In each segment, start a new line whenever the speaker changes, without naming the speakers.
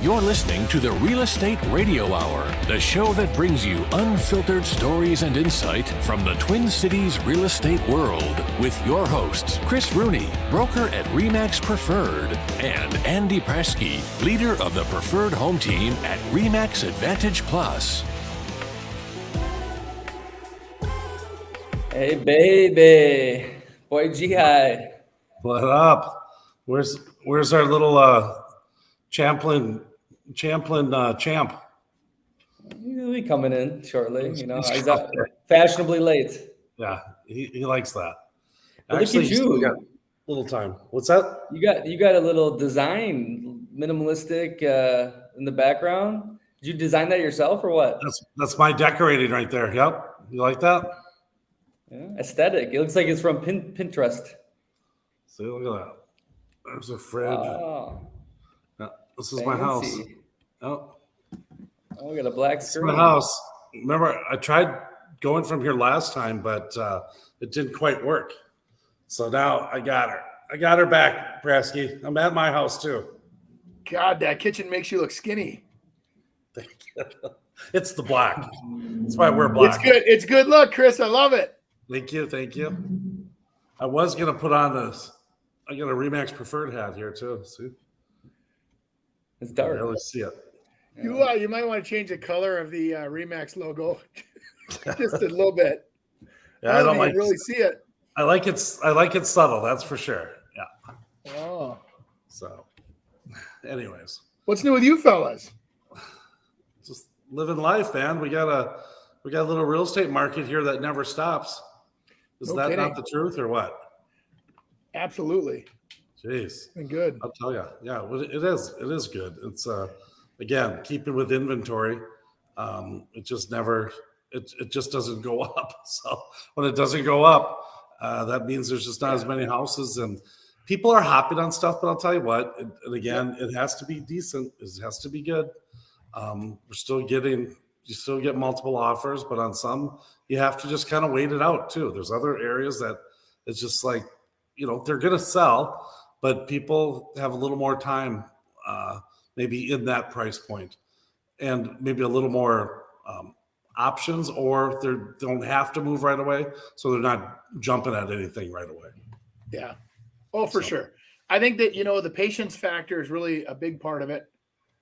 You're listening to the Real Estate Radio Hour, the show that brings you unfiltered stories and insight from the Twin Cities real estate world with your hosts, Chris Rooney, broker at RE/MAX Preferred, and Andy Presky, leader of the Preferred Home Team at RE/MAX Advantage Plus.
Hey, baby. Boy, G.I.
What up? Where's our little champ?
He'll be coming in shortly. You know, he's up fashionably late.
Yeah, he likes that.
But actually, look at you.
Got little time. What's that?
You got a little design, minimalistic in the background. Did you design that yourself or what?
That's my decorating right there. Yep. You like that?
Yeah, aesthetic. It looks like it's from Pinterest.
See, look at that. There's a fridge.
Wow.
Yeah, this is my house.
Oh, we got a black screen.
This is my house. Remember, I tried going from here last time, but it didn't quite work. So now I got her. I got her back, Presky. I'm at my house too.
God, that kitchen makes you look skinny.
Thank you. It's the black. That's why we're black.
It's good. It's good look, Chris. I love it.
Thank you. Thank you. I was going to put on this. I got a RE/MAX Preferred hat here too. See?
It's dark.
I barely see it.
You might want to change the color of the RE/MAX logo just a little bit.
Yeah, I don't like
really see it.
I like it subtle, that's for sure. Yeah.
Oh.
So anyways.
What's new with you fellas?
Just living life, man. We got a little real estate market here that never stops. Is that
kidding.
not the truth or what?
Absolutely.
Jeez.
Been good.
I'll tell you. Yeah, it is. It is good. It's again, keeping with inventory. It just never. It just doesn't go up. So when it doesn't go up, that means there's just not as many houses, and people are hopping on stuff. But I'll tell you what. And again, it has to be decent. It has to be good. You still get multiple offers, but on some you have to just kind of wait it out too. There's other areas that it's just like, they're going to sell, but people have a little more time, maybe in that price point, and maybe a little more options, or they don't have to move right away, so they're not jumping at anything right away.
Yeah. Oh, for sure. I think that the patience factor is really a big part of it.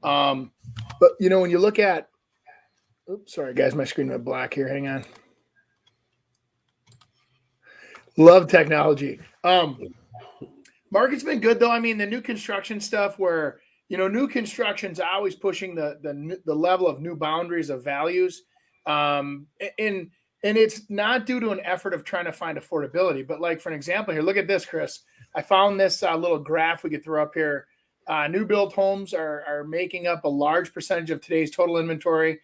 But when you look at, oops, sorry guys, my screen went black here. Hang on. Love technology. Market's been good though. I mean, the new construction stuff where, new construction's always pushing the level of new boundaries of values. And it's not due to an effort of trying to find affordability, but like for an example here, look at this, Chris. I found this little graph we could throw up here. New build homes are making up a large percentage of today's total inventory.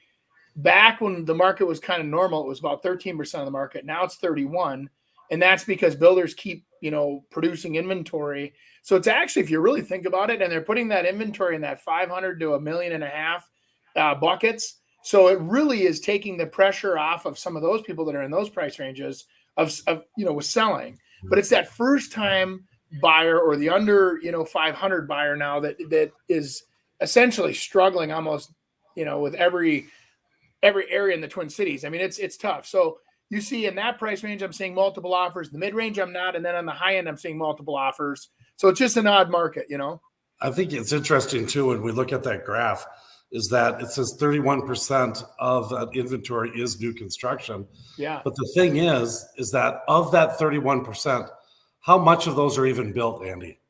Back when the market was kind of normal, it was about 13% of the market. Now it's 31%. And that's because builders keep, producing inventory. So it's actually, if you really think about it, and they're putting that inventory in that 500 to $1.5 million buckets. So it really is taking the pressure off of some of those people that are in those price ranges of with selling. But it's that first time buyer or the under, 500 buyer now that is essentially struggling almost, with every area in the Twin Cities. I mean, it's tough. So you see in that price range, I'm seeing multiple offers. The mid-range, I'm not. And then on the high end, I'm seeing multiple offers. So it's just an odd market,
I think it's interesting, too, when we look at that graph, is that it says 31% of that inventory is new construction.
Yeah.
But the thing is that of that 31%, how much of those are even built, Andy?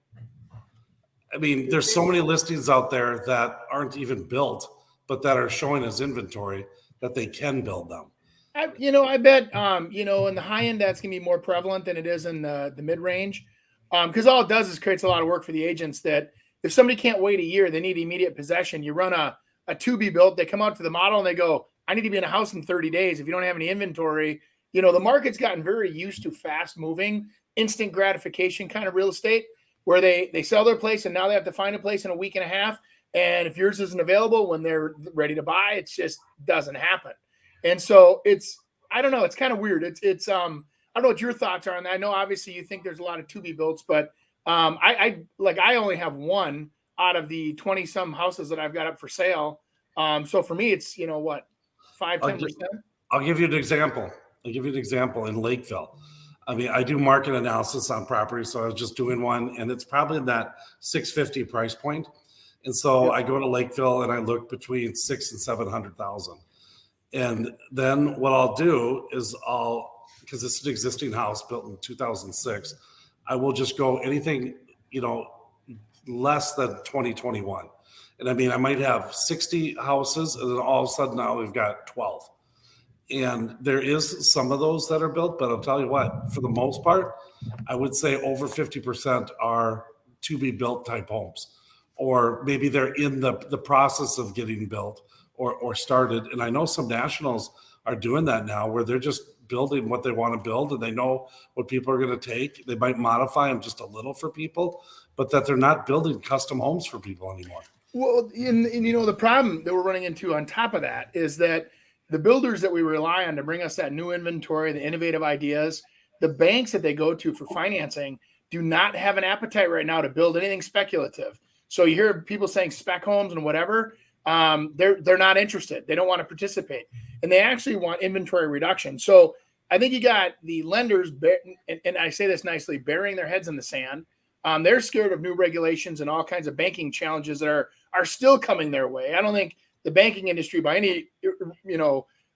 I mean, there's so many listings out there that aren't even built, but that are showing as inventory that they can build them.
I bet, in the high end, that's going to be more prevalent than it is in the mid-range. Because all it does is creates a lot of work for the agents that if somebody can't wait a year, they need immediate possession. You run a to-be built, they come out to the model and they go, I need to be in a house in 30 days. If you don't have any inventory, the market's gotten very used to fast-moving, instant gratification kind of real estate where they sell their place and now they have to find a place in a week and a half. And if yours isn't available when they're ready to buy, it just doesn't happen. And so I don't know, it's kind of weird. I don't know what your thoughts are on that. I know obviously you think there's a lot of to be builts, but I only have one out of the 20 some houses that I've got up for sale. So for me, it's, 5-10%.
I'll give you an example. In Lakeville. I mean, I do market analysis on property, so I was just doing one, and it's probably in that 650 price point. And so I go to Lakeville and I look between 600,000 and 700,000. And then what I'll do is because it's an existing house built in 2006, I will just go anything, less than 2021. And I mean, I might have 60 houses, and then all of a sudden now we've got 12. And there is some of those that are built, but I'll tell you what, for the most part, I would say over 50% are to be built type homes, or maybe they're in the process of getting built or started. And I know some nationals are doing that now, where they're just building what they want to build, and they know what people are going to take. They might modify them just a little for people, but that they're not building custom homes for people anymore.
Well, and the problem that we're running into on top of that is that the builders that we rely on to bring us that new inventory, the innovative ideas, the banks that they go to for financing do not have an appetite right now to build anything speculative. So you hear people saying spec homes and whatever, they're not interested. They don't want to participate, and they actually want inventory reduction. So I think you got the lenders, and I say this nicely, burying their heads in the sand. They're scared of new regulations and all kinds of banking challenges that are still coming their way. I don't think the banking industry, by any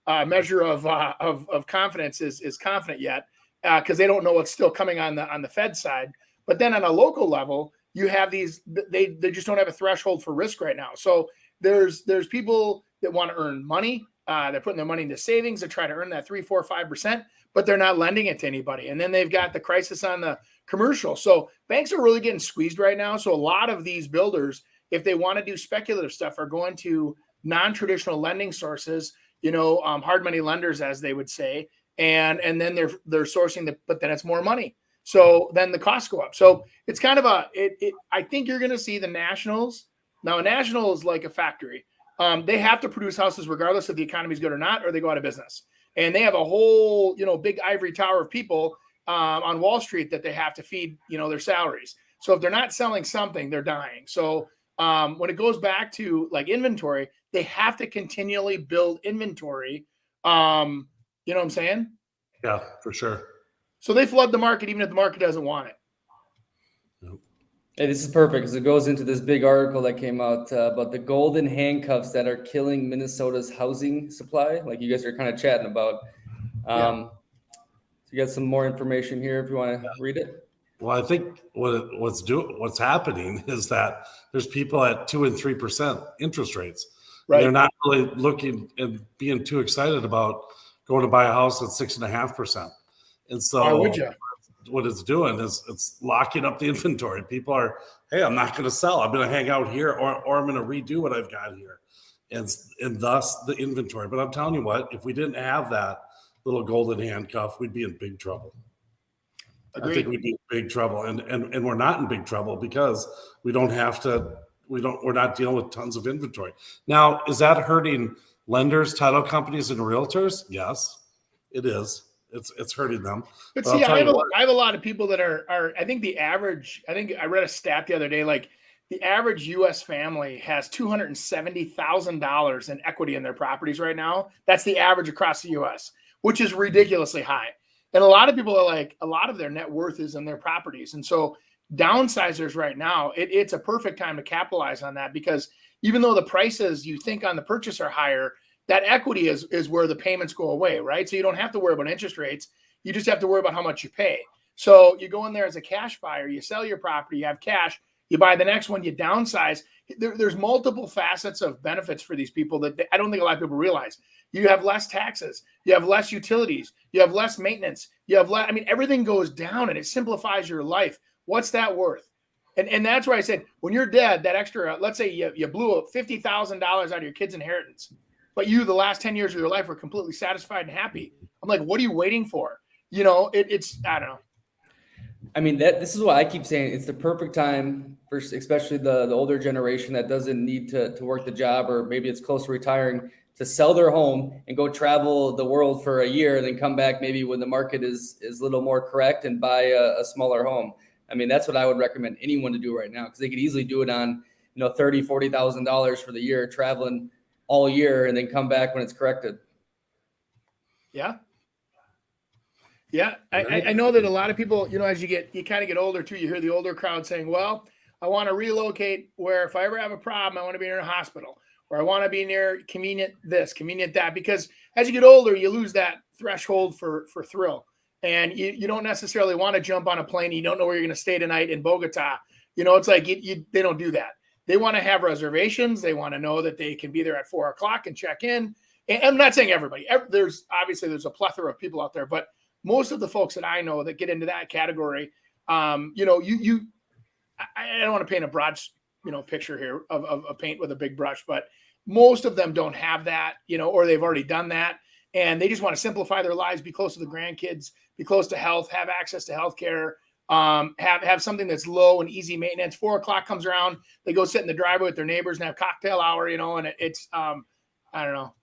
measure of confidence, is confident yet, because they don't know what's still coming on the Fed side. But then on a local level, you have these. They just don't have a threshold for risk right now. So there's people that want to earn money. They're putting their money into savings to try to earn that 3, 4, 5%, but they're not lending it to anybody. And then they've got the crisis on the commercial. So banks are really getting squeezed right now. So a lot of these builders, if they want to do speculative stuff, are going to non-traditional lending sources, hard money lenders, as they would say, and then they're sourcing but then it's more money. So then the costs go up. So it's kind of I think you're going to see the nationals. Now, a national is like a factory. They have to produce houses regardless if the economy is good or not, or they go out of business. And they have a whole, big ivory tower of people on Wall Street that they have to feed, their salaries. So if they're not selling something, they're dying. So when it goes back to like inventory, they have to continually build inventory. You know what I'm saying?
Yeah, for sure.
So they flood the market even if the market doesn't want it.
Hey, this is perfect because it goes into this big article that came out about the golden handcuffs that are killing Minnesota's housing supply, like you guys are kind of chatting about. So you got some more information here if you want to read it.
Well, I think what's happening is that there's people at 2% and 3% interest rates. Right. They're not really looking and being too excited about going to buy a house at 6.5%. And so
why would you?
What it's doing is it's locking up the inventory. People are, hey, I'm not going to sell. I'm going to hang out here, or I'm going to redo what I've got here, and thus the inventory. But I'm telling you what, if we didn't have that little golden handcuff, we'd be in big trouble. Agreed. I think we'd be in big trouble, and we're not in big trouble because we don't have to. We're not dealing with tons of inventory. Now, is that hurting lenders, title companies, and realtors? Yes, it is. It's hurting them.
But see, I have a lot of people that are I think I read a stat the other day, like the average U.S. family has $270,000 in equity in their properties right now. That's the average across the U.S., which is ridiculously high. And a lot of people are like, a lot of their net worth is in their properties. And so downsizers right now, it's a perfect time to capitalize on that, because even though the prices you think on the purchase are higher, that equity is where the payments go away, right? So you don't have to worry about interest rates. You just have to worry about how much you pay. So you go in there as a cash buyer, you sell your property, you have cash, you buy the next one, you downsize. There's multiple facets of benefits for these people that I don't think a lot of people realize. You have less taxes, you have less utilities, you have less maintenance, you have less, everything goes down and it simplifies your life. What's that worth? And that's why I said, when you're dead, that extra, let's say you blew up $50,000 out of your kid's inheritance, but you, the last 10 years of your life, were completely satisfied and happy. I'm like, what are you waiting for? It's I don't know.
This is what I keep saying. It's the perfect time for especially the older generation that doesn't need to work the job, or maybe it's close to retiring, to sell their home and go travel the world for a year and then come back maybe when the market is a little more correct and buy a smaller home. That's what I would recommend anyone to do right now, because they could easily do it on $30,000-$40,000 for the year, traveling all year, and then come back when it's corrected.
Yeah. Yeah. I know that a lot of people, as you kind of get older too, you hear the older crowd saying, well, I want to relocate where if I ever have a problem, I want to be near a hospital, or I want to be near convenient this, convenient that, because as you get older, you lose that threshold for thrill. And you don't necessarily want to jump on a plane. You don't know where you're going to stay tonight in Bogota. It's like they don't do that. They want to have reservations. They want to know that they can be there at 4:00 and check in. And I'm not saying everybody. There's a plethora of people out there, but most of the folks that I know that get into that category, I don't want to paint a broad, picture here of a paint with a big brush, but most of them don't have that, or they've already done that. And they just want to simplify their lives, be close to the grandkids, be close to health, have access to healthcare, have something that's low and easy maintenance. 4:00 comes around, they go sit in the driveway with their neighbors and have cocktail hour, and it's, I don't know.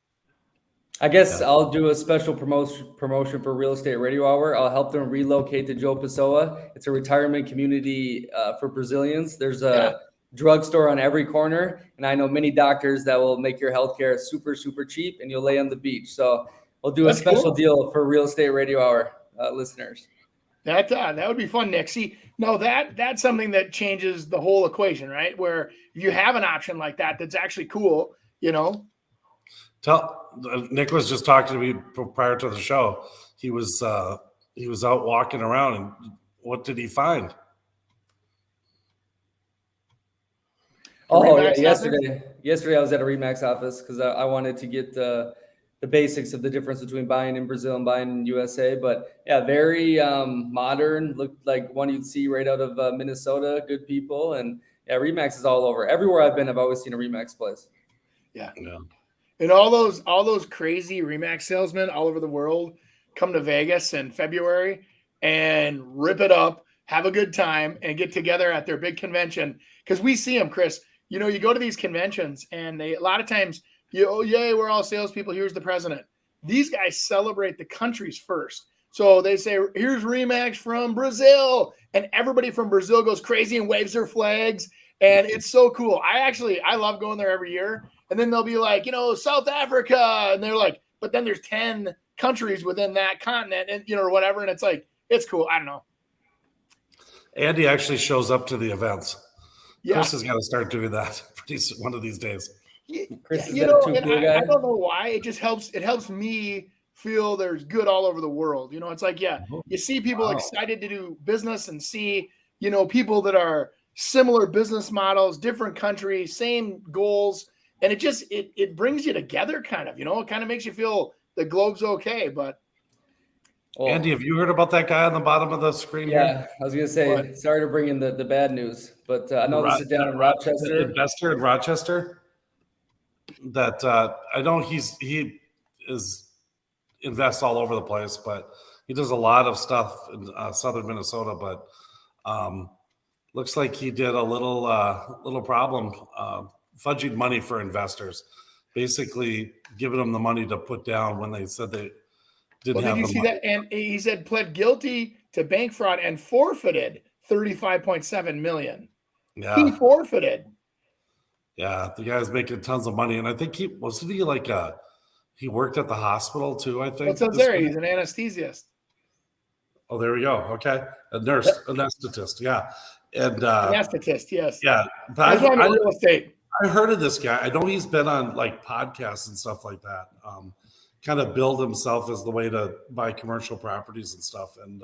I guess I'll do a special promotion for Real Estate Radio Hour. I'll help them relocate to Joe Pessoa. It's a retirement community for Brazilians. There's a drugstore on every corner, and I know many doctors that will make your healthcare super, super cheap, and you'll lay on the beach. So we'll do a special deal for Real Estate Radio Hour listeners.
That would be fun, Nick. See, no, that's something that changes the whole equation, right? Where you have an option like that that's actually cool,
Nick was just talking to me prior to the show. He was out walking around, and what did he find?
Oh yeah, yesterday I was at a RE/MAX office because I wanted to get the basics of the difference between buying in Brazil and buying in USA. But yeah, very modern, looked like one you'd see right out of Minnesota. Good people, and yeah, RE/MAX is all over. Everywhere I've been, I've always seen a RE/MAX place.
Yeah. And all those crazy RE/MAX salesmen all over the world come to Vegas in February and rip it up, have a good time, and get together at their big convention. Because we see them, Chris. You go to these conventions, and a lot of times, yay, we're all salespeople. Here's the president. These guys celebrate the countries first. So they say, here's RE/MAX from Brazil. And everybody from Brazil goes crazy and waves their flags. And it's so cool. I love going there every year. And then they'll be like, South Africa. And they're like, but then there's 10 countries within that continent and, or whatever. And it's like, it's cool. I don't know.
Andy actually shows up to the events.
Yeah.
Chris has got to start doing that one of these days.
Chris is
I don't know why. It just helps. It helps me feel there's good all over the world. It's like, you see people excited to do business and see, people that are similar business models, different countries, same goals. And it brings you together kind of, it kind of makes you feel the globe's okay. But
Andy, have you heard about that guy on the bottom of the screen?
Yeah, I was going to say, sorry to bring in the bad news, but I know this is down in Rochester.
Investor in Rochester that I know he invests all over the place, but he does a lot of stuff in southern Minnesota. But looks like he did a little problem fudging money for investors, basically giving them the money to put down when they said they didn't have the money. Did you see that?
And he said pled guilty to bank fraud and forfeited $35.7 million.
Yeah,
he forfeited.
Yeah, the guy's making tons of money, and I think he worked at the hospital too. I think
that's there. He's an anesthesiast.
Oh, there we go. Okay, a anesthetist. Yeah, and
anesthetist. Yes.
Yeah,
but real estate.
I heard of this guy. I know he's been on like podcasts and stuff like that. Kind of build himself as the way to buy commercial properties and stuff. And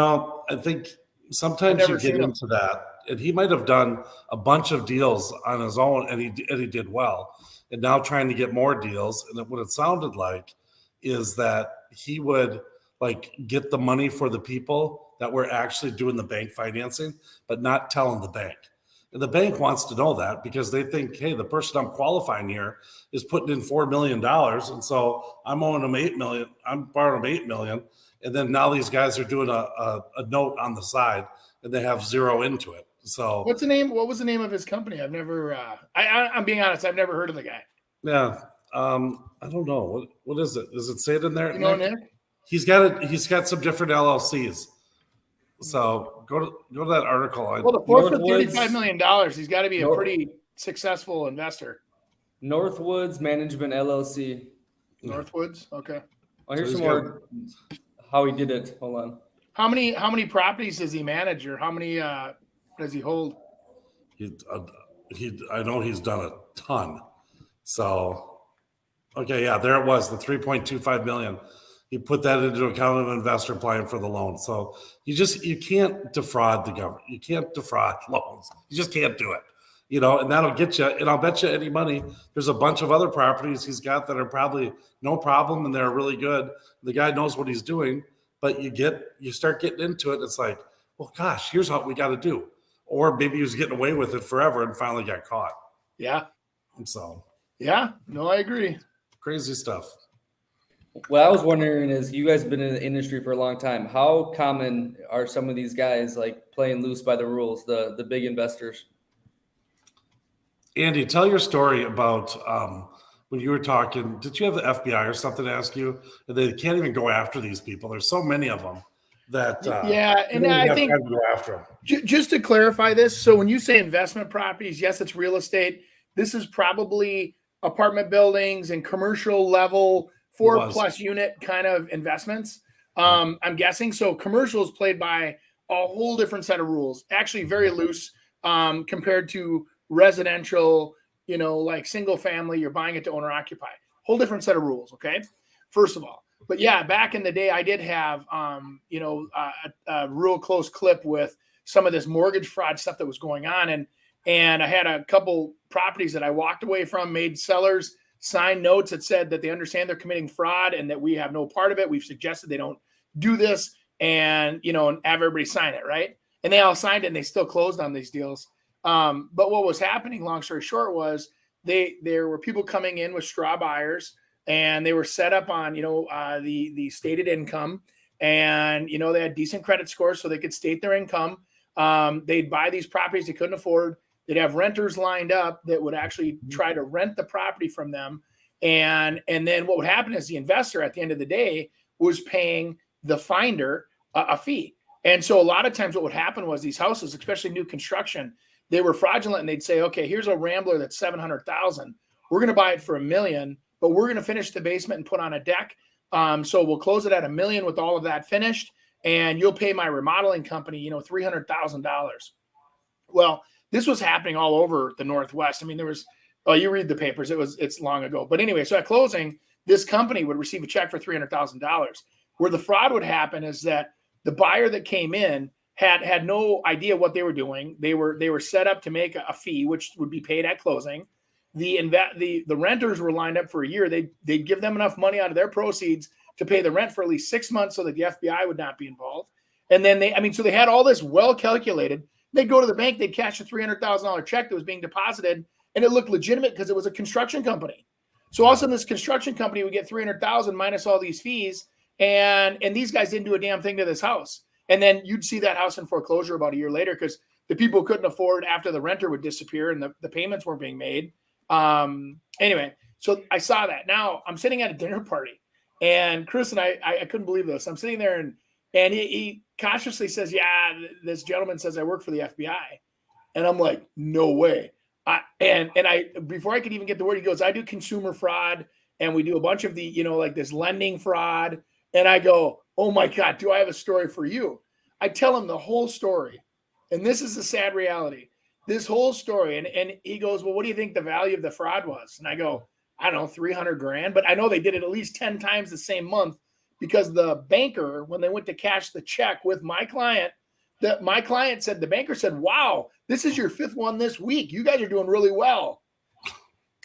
I think sometimes you get into that. And he might have done a bunch of deals on his own, and he did well. And now trying to get more deals. And what it sounded like is that he would like get the money for the people that were actually doing the bank financing, but not telling the bank. And the bank wants to know that because they think, hey, the person I'm qualifying here is putting in $4 million. And so I'm owing them $8 million. I'm borrowing them $8 million. And then now these guys are doing a note on the side and they have zero into it. So
what was the name of his company? I've never, I'm being honest. I've never heard of the guy.
Yeah. I don't know. What is it? Does it say it in there?
Nick?
He's got some different LLCs. So go to that article.
Well, the fourth for
Northwoods-
$35 million, he's got to be a pretty successful investor.
Northwoods Management LLC.
Northwoods, okay.
Oh, here's
So
some
he's
more how he did it. Hold on.
How many properties does he manage, or how many does he hold?
I know he's done a ton. So, okay, yeah, there it was, the 3.25 million. He put that into account of an investor applying for the loan. So you can't defraud the government. You can't defraud loans. You just can't do it. And that'll get you. And I'll bet you any money, there's a bunch of other properties he's got that are probably no problem and they're really good. The guy knows what he's doing, but you start getting into it. It's like, well, gosh, here's what we got to do. Or maybe he was getting away with it forever and finally got caught.
Yeah.
And so.
Yeah. No, I agree.
Crazy stuff.
What I was wondering is, you guys have been in the industry for a long time. How common are some of these guys like playing loose by the rules, the big investors?
Andy, tell your story about when you were talking. Did you have the FBI or something to ask you? They can't even go after these people. There's so many of them that
and I think
to go after them.
Just to clarify this, so when you say investment properties, yes, it's real estate. This is probably apartment buildings and commercial level 4+ unit kind of investments. I'm guessing. So commercial is played by a whole different set of rules, actually very loose compared to residential, like single family, you're buying it to owner occupy, whole different set of rules. Okay. First of all, but yeah, back in the day, I did have, a real close clip with some of this mortgage fraud stuff that was going on. And I had a couple properties that I walked away from, made sellers sign notes that said that they understand they're committing fraud and that we have no part of it. We've suggested they don't do this, and have everybody sign it. Right. And they all signed it and they still closed on these deals. But what was happening, long story short, was there were people coming in with straw buyers, and they were set up on, the stated income, and, they had decent credit scores so they could state their income. They'd buy these properties they couldn't afford. They'd have renters lined up that would actually try to rent the property from them. And then what would happen is the investor at the end of the day was paying the finder a fee. And so a lot of times what would happen was these houses, especially new construction, they were fraudulent, and they'd say, okay, here's a Rambler that's $700,000. We're going to buy it for $1 million, but we're going to finish the basement and put on a deck. So we'll close it at $1 million with all of that finished, and you'll pay my remodeling company, $300,000. Well, this was happening all over the Northwest. I mean, there was, you read the papers, it's long ago. But anyway, so at closing, this company would receive a check for $300,000. Where the fraud would happen is that the buyer that came in had no idea what they were doing. They were set up to make a fee, which would be paid at closing. The renters were lined up for a year. They'd give them enough money out of their proceeds to pay the rent for at least 6 months so that the FBI would not be involved. And then so they had all this well calculated. They'd go to the bank, they'd cash a $300,000 check that was being deposited, and it looked legitimate because it was a construction company. So all of a sudden, this construction company would get $300,000 minus all these fees, and these guys didn't do a damn thing to this house. And then you'd see that house in foreclosure about a year later because the people couldn't afford after the renter would disappear and the payments weren't being made. Anyway, so I saw that. Now I'm sitting at a dinner party, and Chris and I couldn't believe this. I'm sitting there, and he cautiously says, yeah, this gentleman says I work for the FBI. And I'm like, no way. And before I could even get the word, he goes, I do consumer fraud, and we do a bunch of the, like this lending fraud. And I go, oh my God, do I have a story for you? I tell him the whole story. And this is the sad reality. This whole story. And he goes, well, what do you think the value of the fraud was? And I go, I don't know, 300 grand. But I know they did it at least 10 times the same month, because the banker, when they went to cash the check with my client, the banker said, wow, this is your 5th one this week. You guys are doing really well.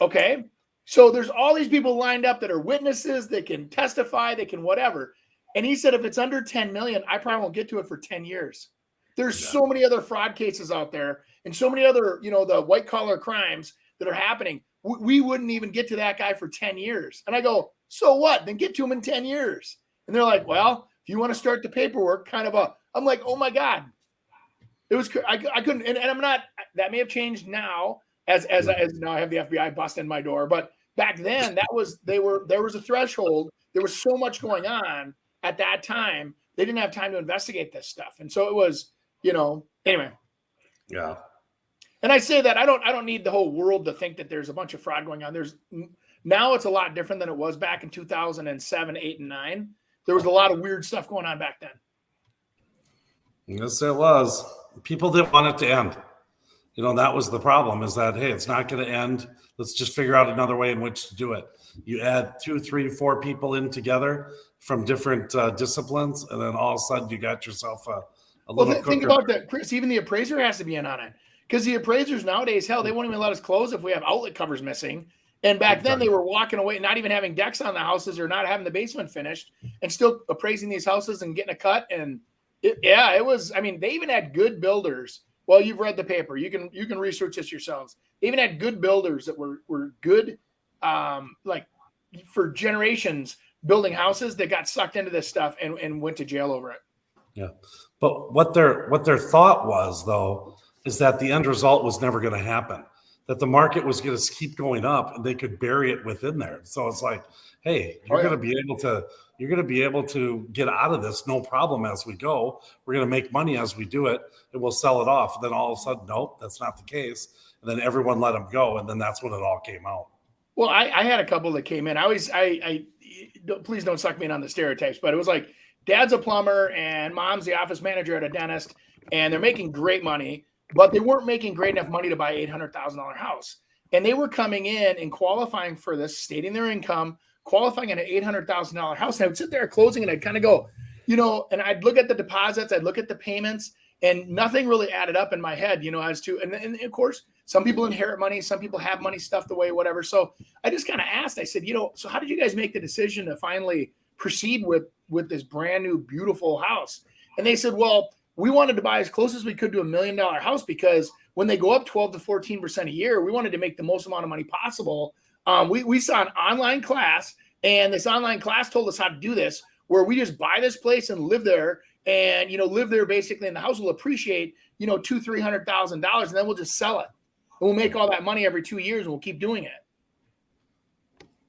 Okay. So there's all these people lined up that are witnesses, that can testify, they can whatever. And he said, if it's under 10 million, I probably won't get to it for 10 years. There's so many other fraud cases out there, and so many other, the white collar crimes that are happening. We wouldn't even get to that guy for 10 years. And I go, so what? Then get to him in 10 years. And they're like, well, if you want to start the paperwork, I'm like, oh my God. It was, I couldn't, and I'm not, that may have changed now as now I have the FBI busting my door. But back then there was a threshold. There was so much going on at that time they didn't have time to investigate this stuff. And so it was, anyway.
Yeah.
And I say that I don't need the whole world to think that there's a bunch of fraud going on. Now it's a lot different than it was back in 2007, 8, and 9. There was a lot of weird stuff going on back then.
Yes, it was. People didn't want it to end. That was the problem, is that, hey, it's not going to end. Let's just figure out another way in which to do it. You add 2, 3, 4 people in together from different disciplines, and then all of a sudden you got yourself a little cooker.
Think about that, Chris. Even the appraiser has to be in on it. Because the appraisers nowadays, hell, they won't even let us close if we have outlet covers missing. And back then they were walking away, not even having decks on the houses or not having the basement finished, and still appraising these houses and getting a cut. And it was, they even had good builders. Well, you've read the paper. You can research this yourselves. They even had good builders that were good, like for generations, building houses that got sucked into this stuff and went to jail over it.
Yeah. But what their thought was, though, is that the end result was never going to happen, that the market was going to keep going up and they could bury it within there. So it's like, hey, you're going to be able to get out of this no problem as we go. We're going to make money as we do it, and we'll sell it off. And then all of a sudden, nope, that's not the case. And then everyone let them go, and then that's when it all came out. Well,
I had a couple that came in. Please don't suck me in on the stereotypes, but it was like dad's a plumber and mom's the office manager at a dentist, and they're making great money, but they weren't making great enough money to buy an $800,000 house. And they were coming in and qualifying for this, stating their income, qualifying at an $800,000 house. And I would sit there at closing and I'd kind of go, and I'd look at the deposits, I'd look at the payments, and nothing really added up in my head, as to, and of course, some people inherit money, some people have money stuffed away, whatever. So I just kind of asked, I said, so how did you guys make the decision to finally proceed with this brand new, beautiful house? And they said, well, we wanted to buy as close as we could to $1 million house, because when they go up 12 to 14% a year, we wanted to make the most amount of money possible. We saw an online class, and this online class told us how to do this, where we just buy this place and live there, and live there basically, and the house will appreciate $200,000-$300,000, and then we'll just sell it, and we'll make all that money every 2 years, and we'll keep doing it.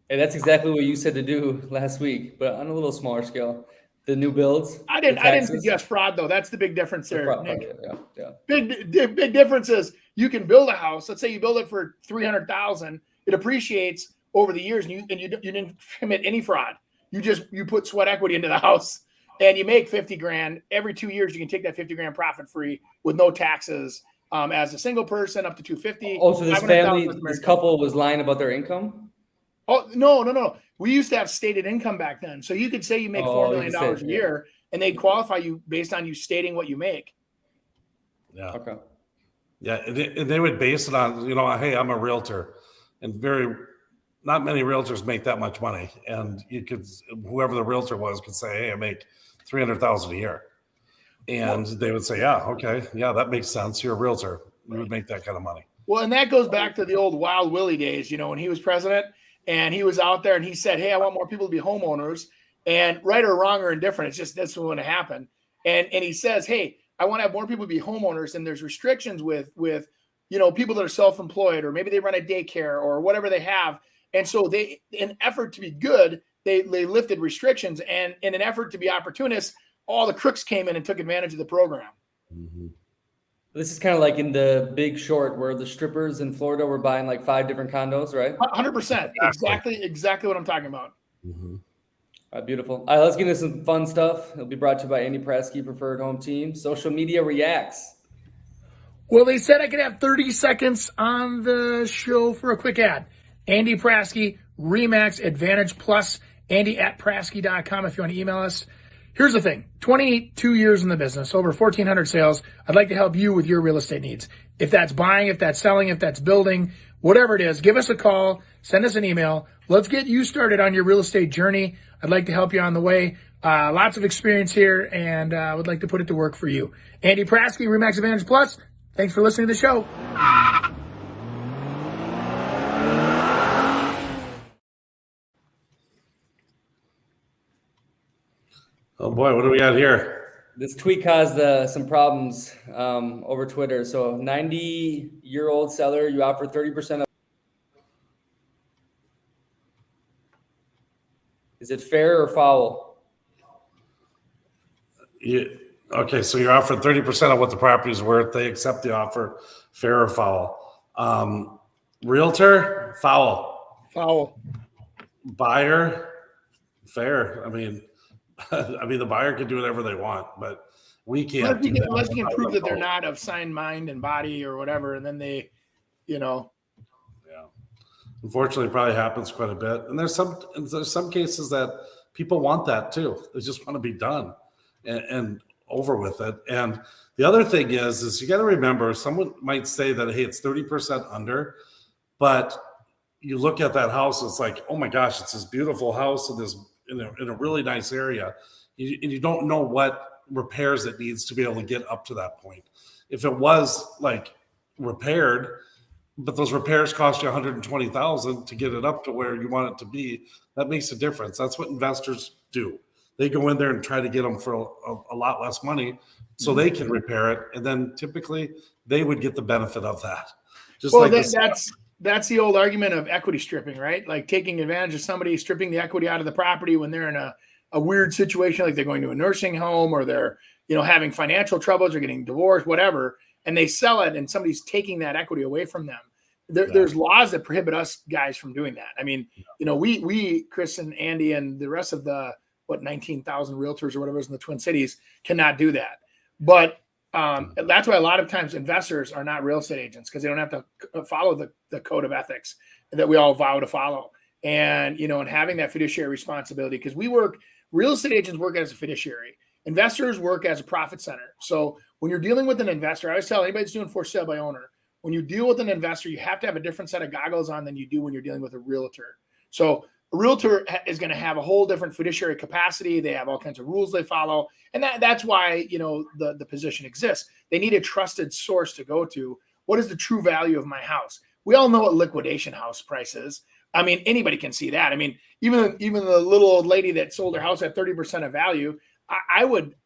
Hey, that's exactly what you said to do last week, but on a little smaller scale. The new builds.
I didn't suggest fraud, though. That's the big difference there, Nick.
Yeah.
Big difference is you can build a house. Let's say you build it for $300,000. It appreciates over the years, and you didn't commit any fraud. You put sweat equity into the house, and you make $50,000 every 2 years. You can take that $50,000 profit free with no taxes. As a single person, up to $250,000.
Oh, so this couple was lying about their income?
Oh, no. We used to have stated income back then. So you could say you make $4 million a year, and they'd qualify you based on you stating what you make.
Yeah.
Okay.
Yeah. And they would base it on, hey, I'm a realtor, and not many realtors make that much money. And whoever the realtor was could say, hey, I make $300,000 a year. And they would say, yeah, okay. Yeah, that makes sense. You're a realtor. You would make that kind of money.
Well, and that goes back to the old Wild Willie days, when he was president. And he was out there and he said, hey, I want more people to be homeowners, and right or wrong or indifferent, it's just that's what's going to happen. And he says, hey, I want to have more people to be homeowners, and there's restrictions with people that are self-employed, or maybe they run a daycare or whatever they have. And so they, in effort to be good, they lifted restrictions, and in an effort to be opportunists, all the crooks came in and took advantage of the program.
Mm-hmm.
This is kind of like in The Big Short, where the strippers in Florida were buying like 5 different condos, right?
100%. Exactly what I'm talking about.
Mm-hmm.
All right, beautiful. All right, let's get into some fun stuff. It'll be brought to you by Andy Praske, Preferred Home Team. Social media reacts.
Well, they said I could have 30 seconds on the show for a quick ad. Andy Praske, Remax Advantage Plus, Andy@Praske.com if you want to email us. Here's the thing, 22 years in the business, over 1,400 sales. I'd like to help you with your real estate needs. If that's buying, if that's selling, if that's building, whatever it is, give us a call, send us an email. Let's get you started on your real estate journey. I'd like to help you on the way. Lots of experience here, and I would like to put it to work for you. Andy Praske, Remax Advantage Plus. Thanks for listening to the show.
Oh boy, what do we got here?
This tweet caused some problems over Twitter. So 90-year-old seller, you offer 30% of. Is it fair or foul?
Okay, so you're offered 30% of what the property is worth. They accept the offer, fair or foul. Realtor, foul.
Foul.
Buyer, fair. I mean, the buyer can do whatever they want, but we can't do that.
Unless you can prove that they're not of sound mind and body or whatever, and then they,
Yeah. Unfortunately, it probably happens quite a bit. And there's some cases that people want that too. They just want to be done and over with it. And the other thing is you got to remember, someone might say that, hey, it's 30% under, but you look at that house, it's like, oh my gosh, it's this beautiful house in a really nice area. And you don't know what repairs it needs to be able to get up to that point. If it was like repaired, but those repairs cost you $120,000 to get it up to where you want it to be, that makes a difference. That's what investors do. They go in there and try to get them for a lot less money so they can repair it. And then typically they would get the benefit of that.
That's the old argument of equity stripping, right? Like taking advantage of somebody, stripping the equity out of the property when they're in a weird situation, like they're going to a nursing home or they're, having financial troubles or getting divorced, whatever, and they sell it and somebody's taking that equity away from them. There's laws that prohibit us guys from doing that. I mean, we, Chris and Andy and the rest of the, 19,000 realtors or whatever is in the Twin Cities cannot do that. But that's why a lot of times investors are not real estate agents, because they don't have to follow the code of ethics that we all vow to follow. And, and having that fiduciary responsibility, because real estate agents work as a fiduciary. Investors work as a profit center. So when you're dealing with an investor, I always tell anybody that's doing for sale by owner, when you deal with an investor, you have to have a different set of goggles on than you do when you're dealing with a realtor. So a realtor is going to have a whole different fiduciary capacity. They have all kinds of rules they follow. And that's why, the position exists. They need a trusted source to go to. What is the true value of my house? We all know what liquidation house price is. I mean, anybody can see that. I mean, even the little old lady that sold her house at 30% of value, I would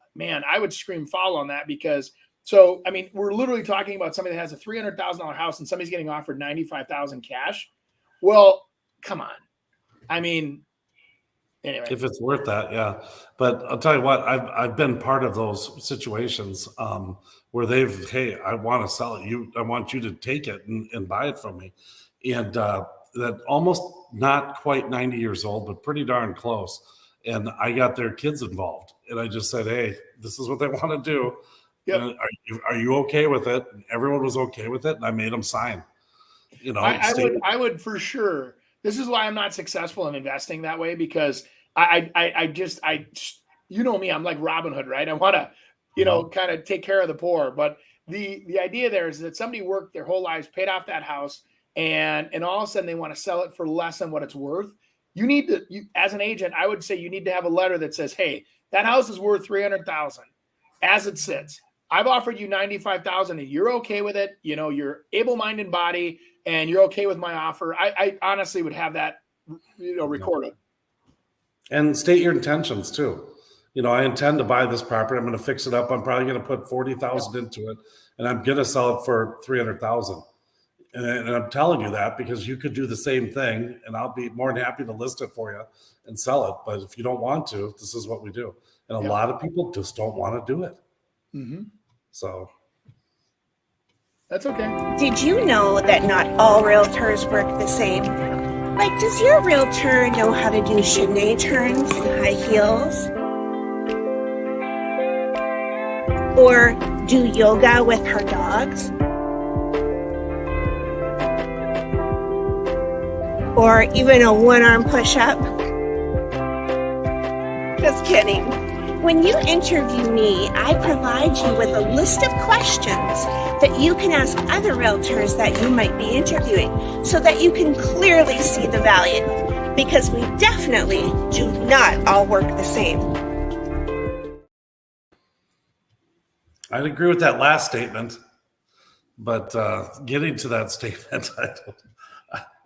scream foul on that, because we're literally talking about somebody that has a $300,000 house and somebody's getting offered $95,000 cash. Well, come on. I mean, anyway.
If it's worth that, yeah. But I'll tell you what, I've been part of those situations where hey, I want to sell it. I want you to take it and buy it from me. And that almost not quite 90 years old, but pretty darn close. And I got their kids involved. And I just said, hey, this is what they want to do. Yep. Are you okay with it? And everyone was okay with it. And I made them sign.
I would for sure. This is why I'm not successful in investing that way, because I just me, I'm like Robin Hood, right? I want to, kind of take care of the poor. But the idea there is that somebody worked their whole lives, paid off that house, and all of a sudden they want to sell it for less than what it's worth. You as an agent, I would say you need to have a letter that says, hey, that house is worth $300,000 as it sits. I've offered you $95,000 and you're okay with it. You're able-minded body and you're okay with my offer. I honestly would have that, recorded.
And state your intentions too. I intend to buy this property. I'm going to fix it up. I'm probably going to put $40,000 into it, and I'm going to sell it for $300,000. And I'm telling you that because you could do the same thing, and I'll be more than happy to list it for you and sell it. But if you don't want to, this is what we do. And a lot of people just don't want to do it.
Mm-hmm.
So
that's okay.
Did you know that not all realtors work the same? Like, does your realtor know how to do chaîné turns in high heels? Or do yoga with her dogs? Or even a one-arm push-up? Just kidding. When you interview me, I provide you with a list of questions that you can ask other realtors that you might be interviewing so that you can clearly see the value, because we definitely do not all work the same.
I'd agree with that last statement, but getting to that statement,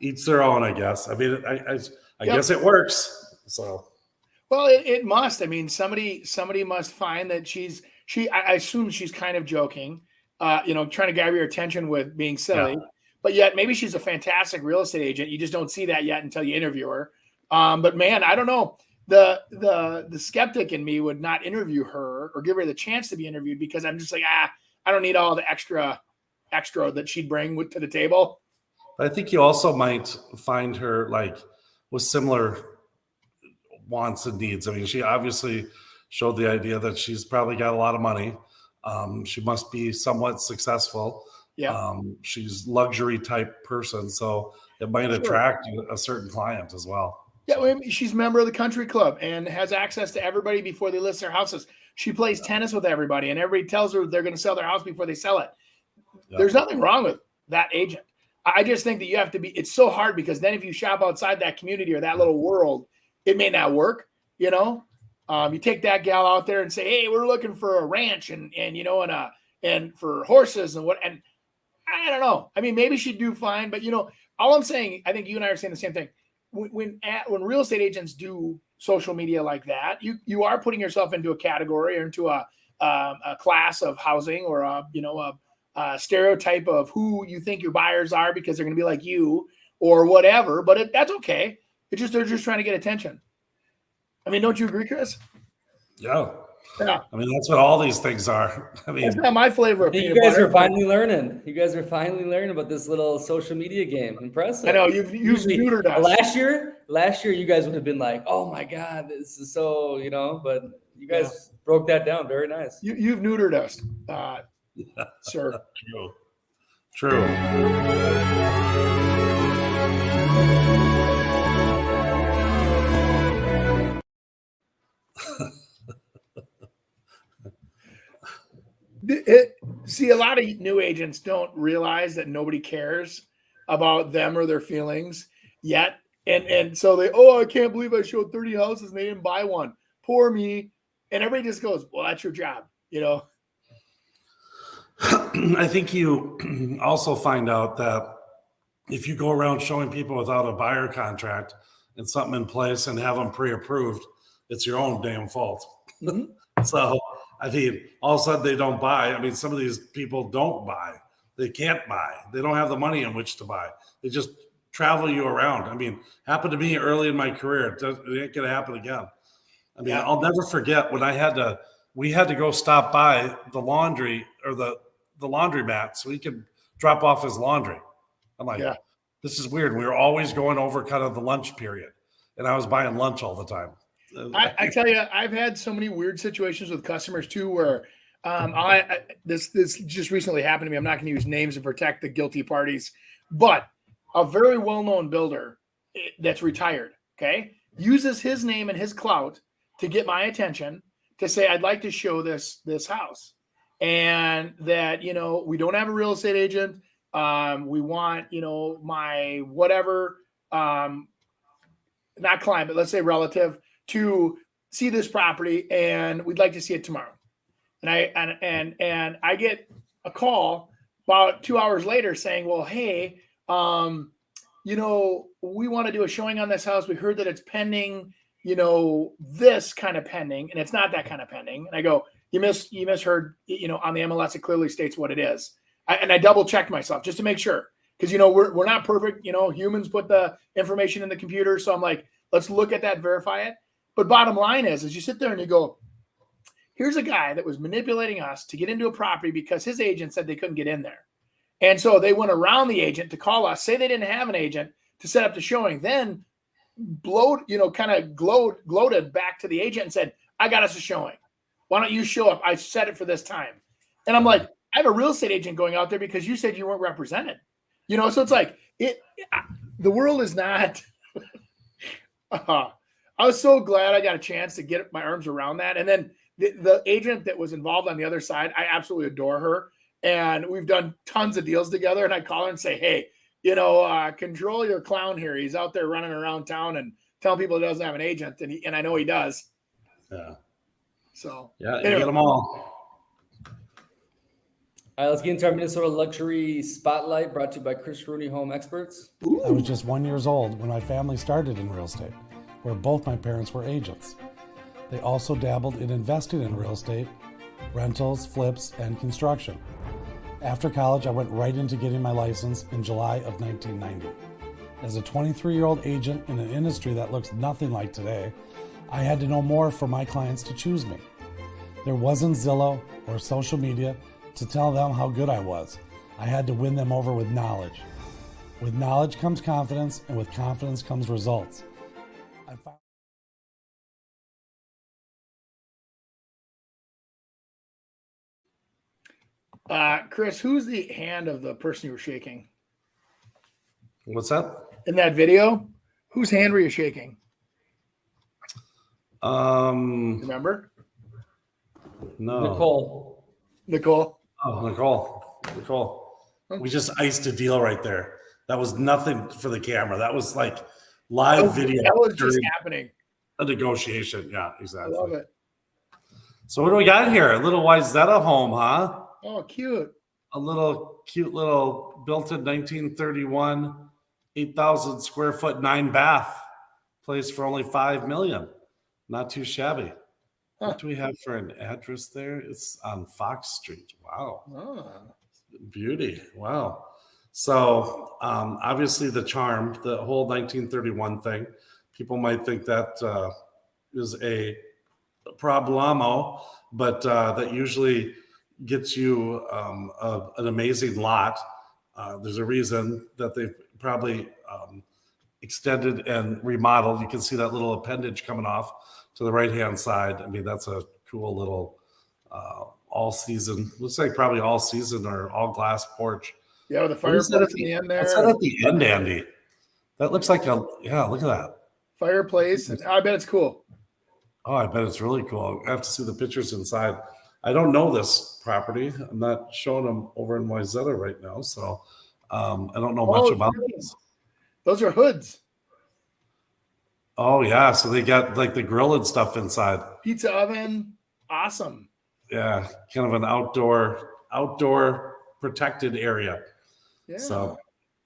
each their own, I guess. I mean, I guess it works. So.
Well, it must. I mean, somebody must find that I assume she's kind of joking, trying to grab your attention with being silly, but yet maybe she's a fantastic real estate agent. You just don't see that yet until you interview her. But man, I don't know. the skeptic in me would not interview her or give her the chance to be interviewed because I'm just like, I don't need all the extra that she'd bring to the table.
I think you also might find her like with similar wants and needs. I mean, she obviously showed the idea that she's probably got a lot of money. She must be somewhat successful.
Yeah.
She's luxury type person, so it might attract a certain client as well.
Yeah, well, she's a member of the country club and has access to everybody before they list their houses. She plays tennis with everybody, and everybody tells her they're going to sell their house before they sell it. Yeah. There's nothing wrong with that agent. I just think that you have to be – it's so hard because then if you shop outside that community or that little world, it may not work, you know. You take that gal out there and say, hey, we're looking for a ranch and you know, and for horses and what – and I don't know. I mean, maybe she'd do fine, but, you know, all I'm saying, I think you and I are saying the same thing. When real estate agents do social media like that, you are putting yourself into a category or into a class of housing or a stereotype of who you think your buyers are because they're going to be like you or whatever. But that's okay. They're just trying to get attention. I mean, don't you agree, Chris?
Yeah. I mean, that's what all these things are. I mean,
it's not my flavor.
You guys are finally learning. You guys are finally learning about this little social media game. Impressive.
I know you've neutered us.
Last year, you guys would have been like, "Oh my God, this is so," you know. But you guys broke that down. Very nice.
You've neutered us, sir.
True.
See, a lot of new agents don't realize that nobody cares about them or their feelings yet. And so I can't believe I showed 30 houses and they didn't buy one. Poor me. And everybody just goes, well, that's your job, you know?
I think you also find out that if you go around showing people without a buyer contract and something in place and have them pre-approved, it's your own damn fault. Mm-hmm. So, I mean, all of a sudden they don't buy. I mean, some of these people don't buy. They can't buy. They don't have the money in which to buy. They just travel you around. I mean, happened to me early in my career. It ain't going to happen again. I mean, I'll never forget when we had to go stop by the laundry or the laundromat so he could drop off his laundry. I'm like, this is weird. We were always going over kind of the lunch period, and I was buying lunch all the time.
I tell you, I've had so many weird situations with customers too, where this just recently happened to me. I'm not going to use names to protect the guilty parties, but a very well-known builder that's retired, uses his name and his clout to get my attention to say, I'd like to show this house, and that, you know, we don't have a real estate agent. We want, you know, my whatever, not client, but let's say relative, to see this property, and we'd like to see it tomorrow. And I get a call about 2 hours later saying, well, hey, you know, we want to do a showing on this house. We heard that it's pending, you know, this kind of pending, and it's not that kind of pending. And I go, you misheard, you know, on the MLS, it clearly states what it is. And I double checked myself just to make sure. Because, you know, we're not perfect. You know, humans put the information in the computer. So I'm like, let's look at that, verify it. But bottom line is you sit there and you go, here's a guy that was manipulating us to get into a property because his agent said they couldn't get in there. And so they went around the agent to call us, say they didn't have an agent to set up the showing, then gloated back to the agent and said, I got us a showing. Why don't you show up? I set it for this time. And I'm like, I have a real estate agent going out there because you said you weren't represented. You know, so it's like the world is not I was so glad I got a chance to get my arms around that. And then the agent that was involved on the other side, I absolutely adore her. And we've done tons of deals together. And I call her and say, hey, you know, control your clown here. He's out there running around town and telling people he doesn't have an agent. And I know he does.
Yeah.
So,
yeah, anyway. You get them all.
All right, let's get into our Minnesota Luxury Spotlight, brought to you by Chris Rooney Home Experts.
Ooh. I was just 1 year old when my family started in real estate, where both my parents were agents. They also dabbled in investing in real estate, rentals, flips, and construction. After college, I went right into getting my license in July of 1990. As a 23-year-old agent in an industry that looks nothing like today, I had to know more for my clients to choose me. There wasn't Zillow or social media to tell them how good I was. I had to win them over with knowledge. With knowledge comes confidence, and with confidence comes results. I found
Chris, who's the hand of the person you were shaking?
What's that?
In that video, whose hand were you shaking? Remember?
No.
Nicole.
Oh, Nicole. We just iced a deal right there. That was nothing for the camera. That was like live video.
That was just happening.
A negotiation. Yeah, exactly.
I love it.
So what do we got here? A little Wyzetta home, huh?
Oh, cute.
A little cute little built in 1931, 8,000 square foot, 9-bath place for only $5 million. Not too shabby. What do we have for an address there? It's on Fox Street. Wow.
Oh.
Beauty. Wow. So obviously the charm, the whole 1931 thing, people might think that is a problemo, but that usually gets you an amazing lot. There's a reason that they've probably extended and remodeled. You can see that little appendage coming off to the right-hand side. I mean, that's a cool little all season, looks like probably all season or all glass porch.
Yeah, with the fireplace at the end there.
What's that at the end, Andy? That looks like look at that.
Fireplace. I bet it's cool.
Oh, I bet it's really cool. I have to see the pictures inside. I don't know this property. I'm not showing them over in Wyzetta right now, so I don't know much about this.
Those are hoods.
Oh yeah, so they got like the grill and stuff inside.
Pizza oven. Awesome.
Yeah, kind of an outdoor protected area.
Yeah.
So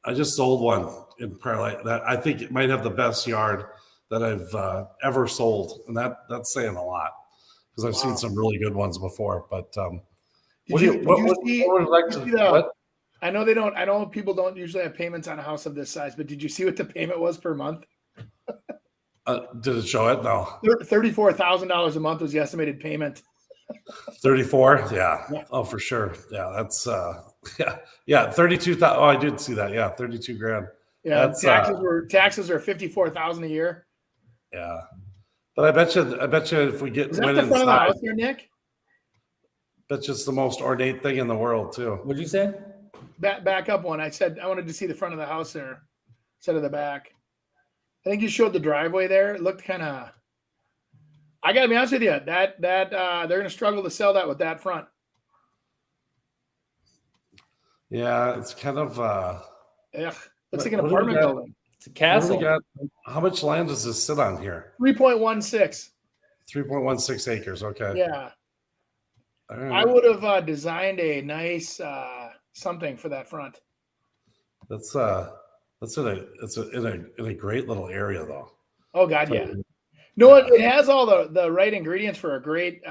I just sold one in Parlay that I think it might have the best yard that I've ever sold, and that's saying a lot because I've seen some really good ones before. But
I know they don't. I know people don't usually have payments on a house of this size, but did you see what the payment was per month?
Did it show it? No.
$34,000 a month was the estimated payment.
34, yeah. Oh, for sure. Yeah, that's 32,000. Oh, I did see that. Yeah, 32 grand.
Yeah, taxes are 54,000 a year.
Yeah, but I bet you if we get
went inside, front of the house here, Nick.
That's just the most ornate thing in the world, too.
What'd you say?
Back up one. I said I wanted to see the front of the house there instead of the back. I think you showed the driveway there. It looked kind of. I gotta be honest with you, that they're gonna struggle to sell that with that front.
Yeah, it's kind of
looks like an apartment building.
It's a castle.
How much land does this sit on here?
3.16.
3.16 acres. Okay.
Yeah.
All right.
I would have designed a nice something for that front.
That's in a great little area though.
Oh God, yeah. No, it has all the right ingredients for a great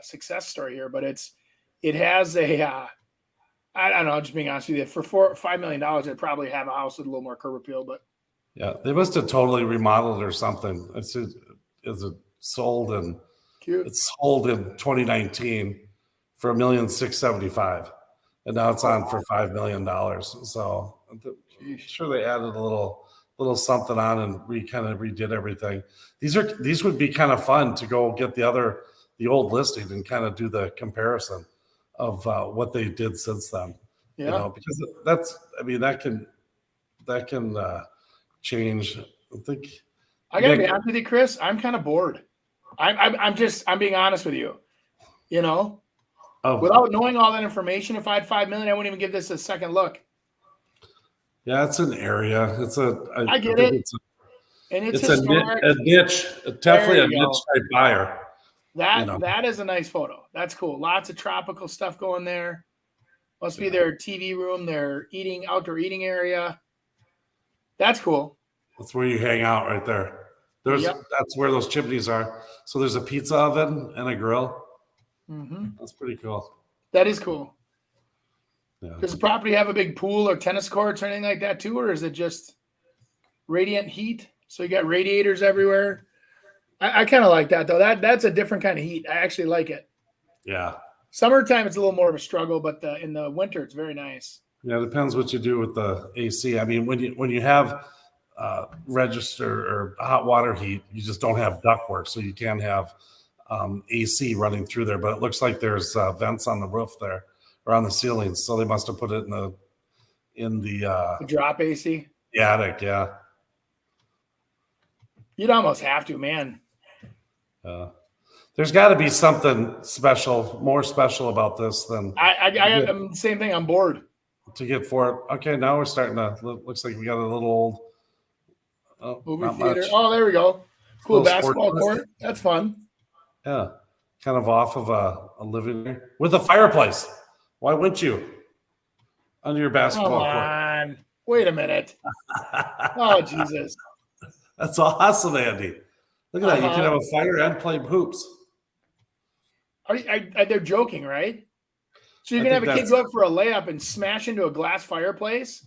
success story here, but it has a I don't know, just being honest with you, for $5 million, I'd probably have a house with a little more curb appeal, but
yeah, they must have totally remodeled or something. It's sold in 2019 for $1,675,000, and now it's on for $5 million. So I'm sure they added a little something on and kind of redid everything. These would be kind of fun to go get the old listing and kind of do the comparison of what they did since then.
Yeah.
You know, because that can change.
I gotta be honest with you, Chris. I'm kind of bored. I'm being honest with you. You know, without knowing all that information, if I had $5 million, I wouldn't even give this a second look.
Yeah, it's an area.
I get it.
It's a niche, definitely a niche type buyer.
That is a nice photo. That's cool. Lots of tropical stuff going there. Must be their TV room, their outdoor eating area. That's cool.
That's where you hang out right there. That's where those chimneys are. So there's a pizza oven and a grill.
Mm-hmm.
That's pretty cool.
That is cool.
Yeah.
Does the property have a big pool or tennis courts or anything like that too, or is it just radiant heat? So you got radiators everywhere. I kind of like that though. That's a different kind of heat. I actually like it.
Yeah.
Summertime, it's a little more of a struggle, but in the winter, it's very nice.
Yeah, it depends what you do with the AC. I mean, when you have register or hot water heat, you just don't have ductwork, so you can't have AC running through there. But it looks like there's vents on the roof there or on the ceilings, so they must have put it in the
drop AC.
The attic. Yeah,
you'd almost have to, man.
There's got to be something special, more special about this than
I'm the same thing. I'm bored.
To get for it. Okay, now we're starting to. Looks like we got a little old
movie theater. Much. Oh, there we go. Cool basketball court. That's fun.
Yeah, kind of off of a living room with a fireplace. Why wouldn't you? Under your basketball court.
Come on. Wait a minute. Oh, Jesus.
That's awesome, Andy. Look at that. You can have a fire and play hoops.
They're joking, right? So you're going to have a kid go up for a layup and smash into a glass fireplace?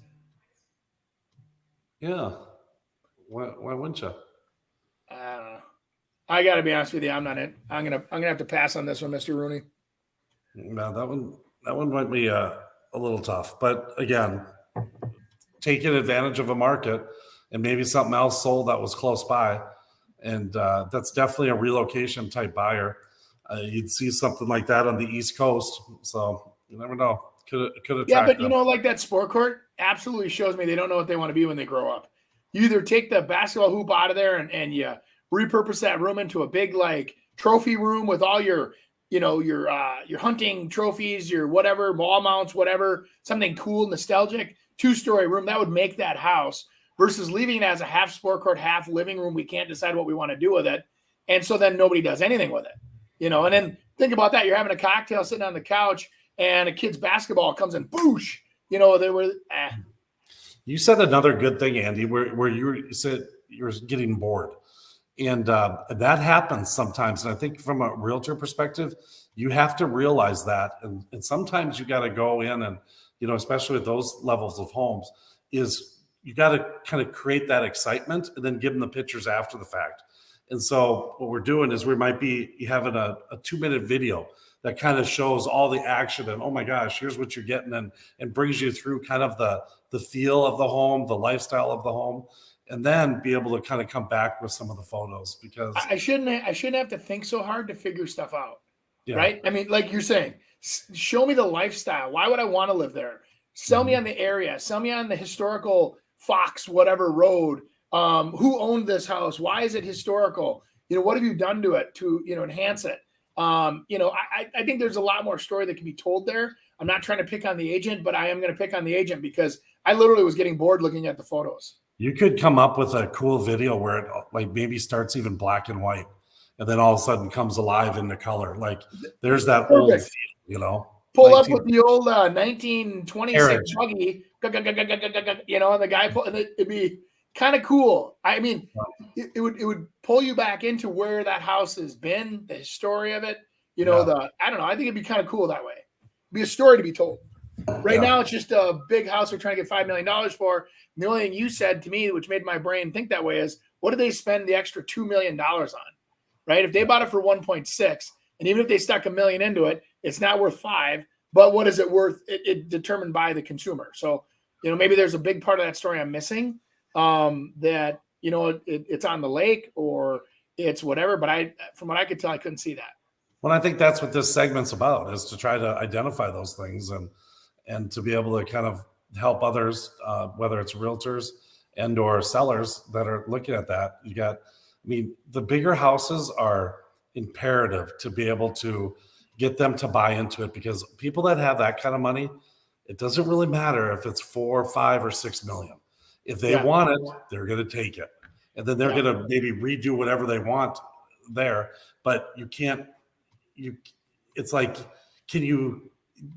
Yeah. Why wouldn't you?
I don't know. I got to be honest with you. I'm not in. I'm gonna have to pass on this one, Mr. Rooney.
No, that one might be a little tough. But again, taking advantage of a market and maybe something else sold that was close by. And that's definitely a relocation type buyer. You'd see something like that on the East Coast. So you never know. Could attract
Yeah, but
them.
Like that sport court absolutely shows me they don't know what they want to be when they grow up. You either take the basketball hoop out of there and you repurpose that room into a big like trophy room with all your hunting trophies, your whatever, wall mounts, whatever, something cool, nostalgic, 2-story room. That would make that house versus leaving it as a half sport court, half living room. We can't decide what we want to do with it. And so then nobody does anything with it. And then think about that. You're having a cocktail sitting on the couch and a kid's basketball comes in, boosh. They were.
You said another good thing, Andy, where you said you're getting bored. And that happens sometimes. And I think from a realtor perspective, you have to realize that. And sometimes you got to go in and, especially with those levels of homes, is you got to kind of create that excitement and then give them the pictures after the fact. And so what we're doing is we might be having a 2-minute video that kind of shows all the action and, oh my gosh, here's what you're getting, and brings you through kind of the feel of the home, the lifestyle of the home, and then be able to kind of come back with some of the photos because
I shouldn't have to think so hard to figure stuff out.
Yeah.
Right? I mean, like you're saying, show me the lifestyle. Why would I want to live there? Sell me on the area. Sell me on the historical Fox, whatever road. Who owned this house? Why is it historical? What have you done to it to, enhance it? I think there's a lot more story that can be told there. I'm not trying to pick on the agent, but I am going to pick on the agent because I literally was getting bored looking at the photos.
You could come up with a cool video where it like maybe starts even black and white and then all of a sudden comes alive in the color. Like there's that
Perfect.
old,
pull up with the old 1926 buggy, and the guy and it'd be kind of cool. I mean, it would pull you back into where that house has been, the history of it. I don't know. I think it'd be kind of cool that way. It'd be a story to be told. Right now, it's just a big house we're trying to get $5 million for. And the only thing you said to me, which made my brain think that way, is what did they spend the extra $2 million on? Right? If they bought it for 1.6, and even if they stuck $1 million into it, it's not worth 5. But what is it worth? It determined by the consumer. So, maybe there's a big part of that story I'm missing. That it's on the lake or it's whatever. But from what I could tell, I couldn't see that.
Well, I think that's what this segment's about, is to try to identify those things and to be able to kind of help others, whether it's realtors and or sellers that are looking at that. The bigger houses are imperative to be able to get them to buy into it, because people that have that kind of money, it doesn't really matter if it's 4, 5, or 6 million. If they want it, they're going to take it. And then they're going to maybe redo whatever they want there. But it's like, can you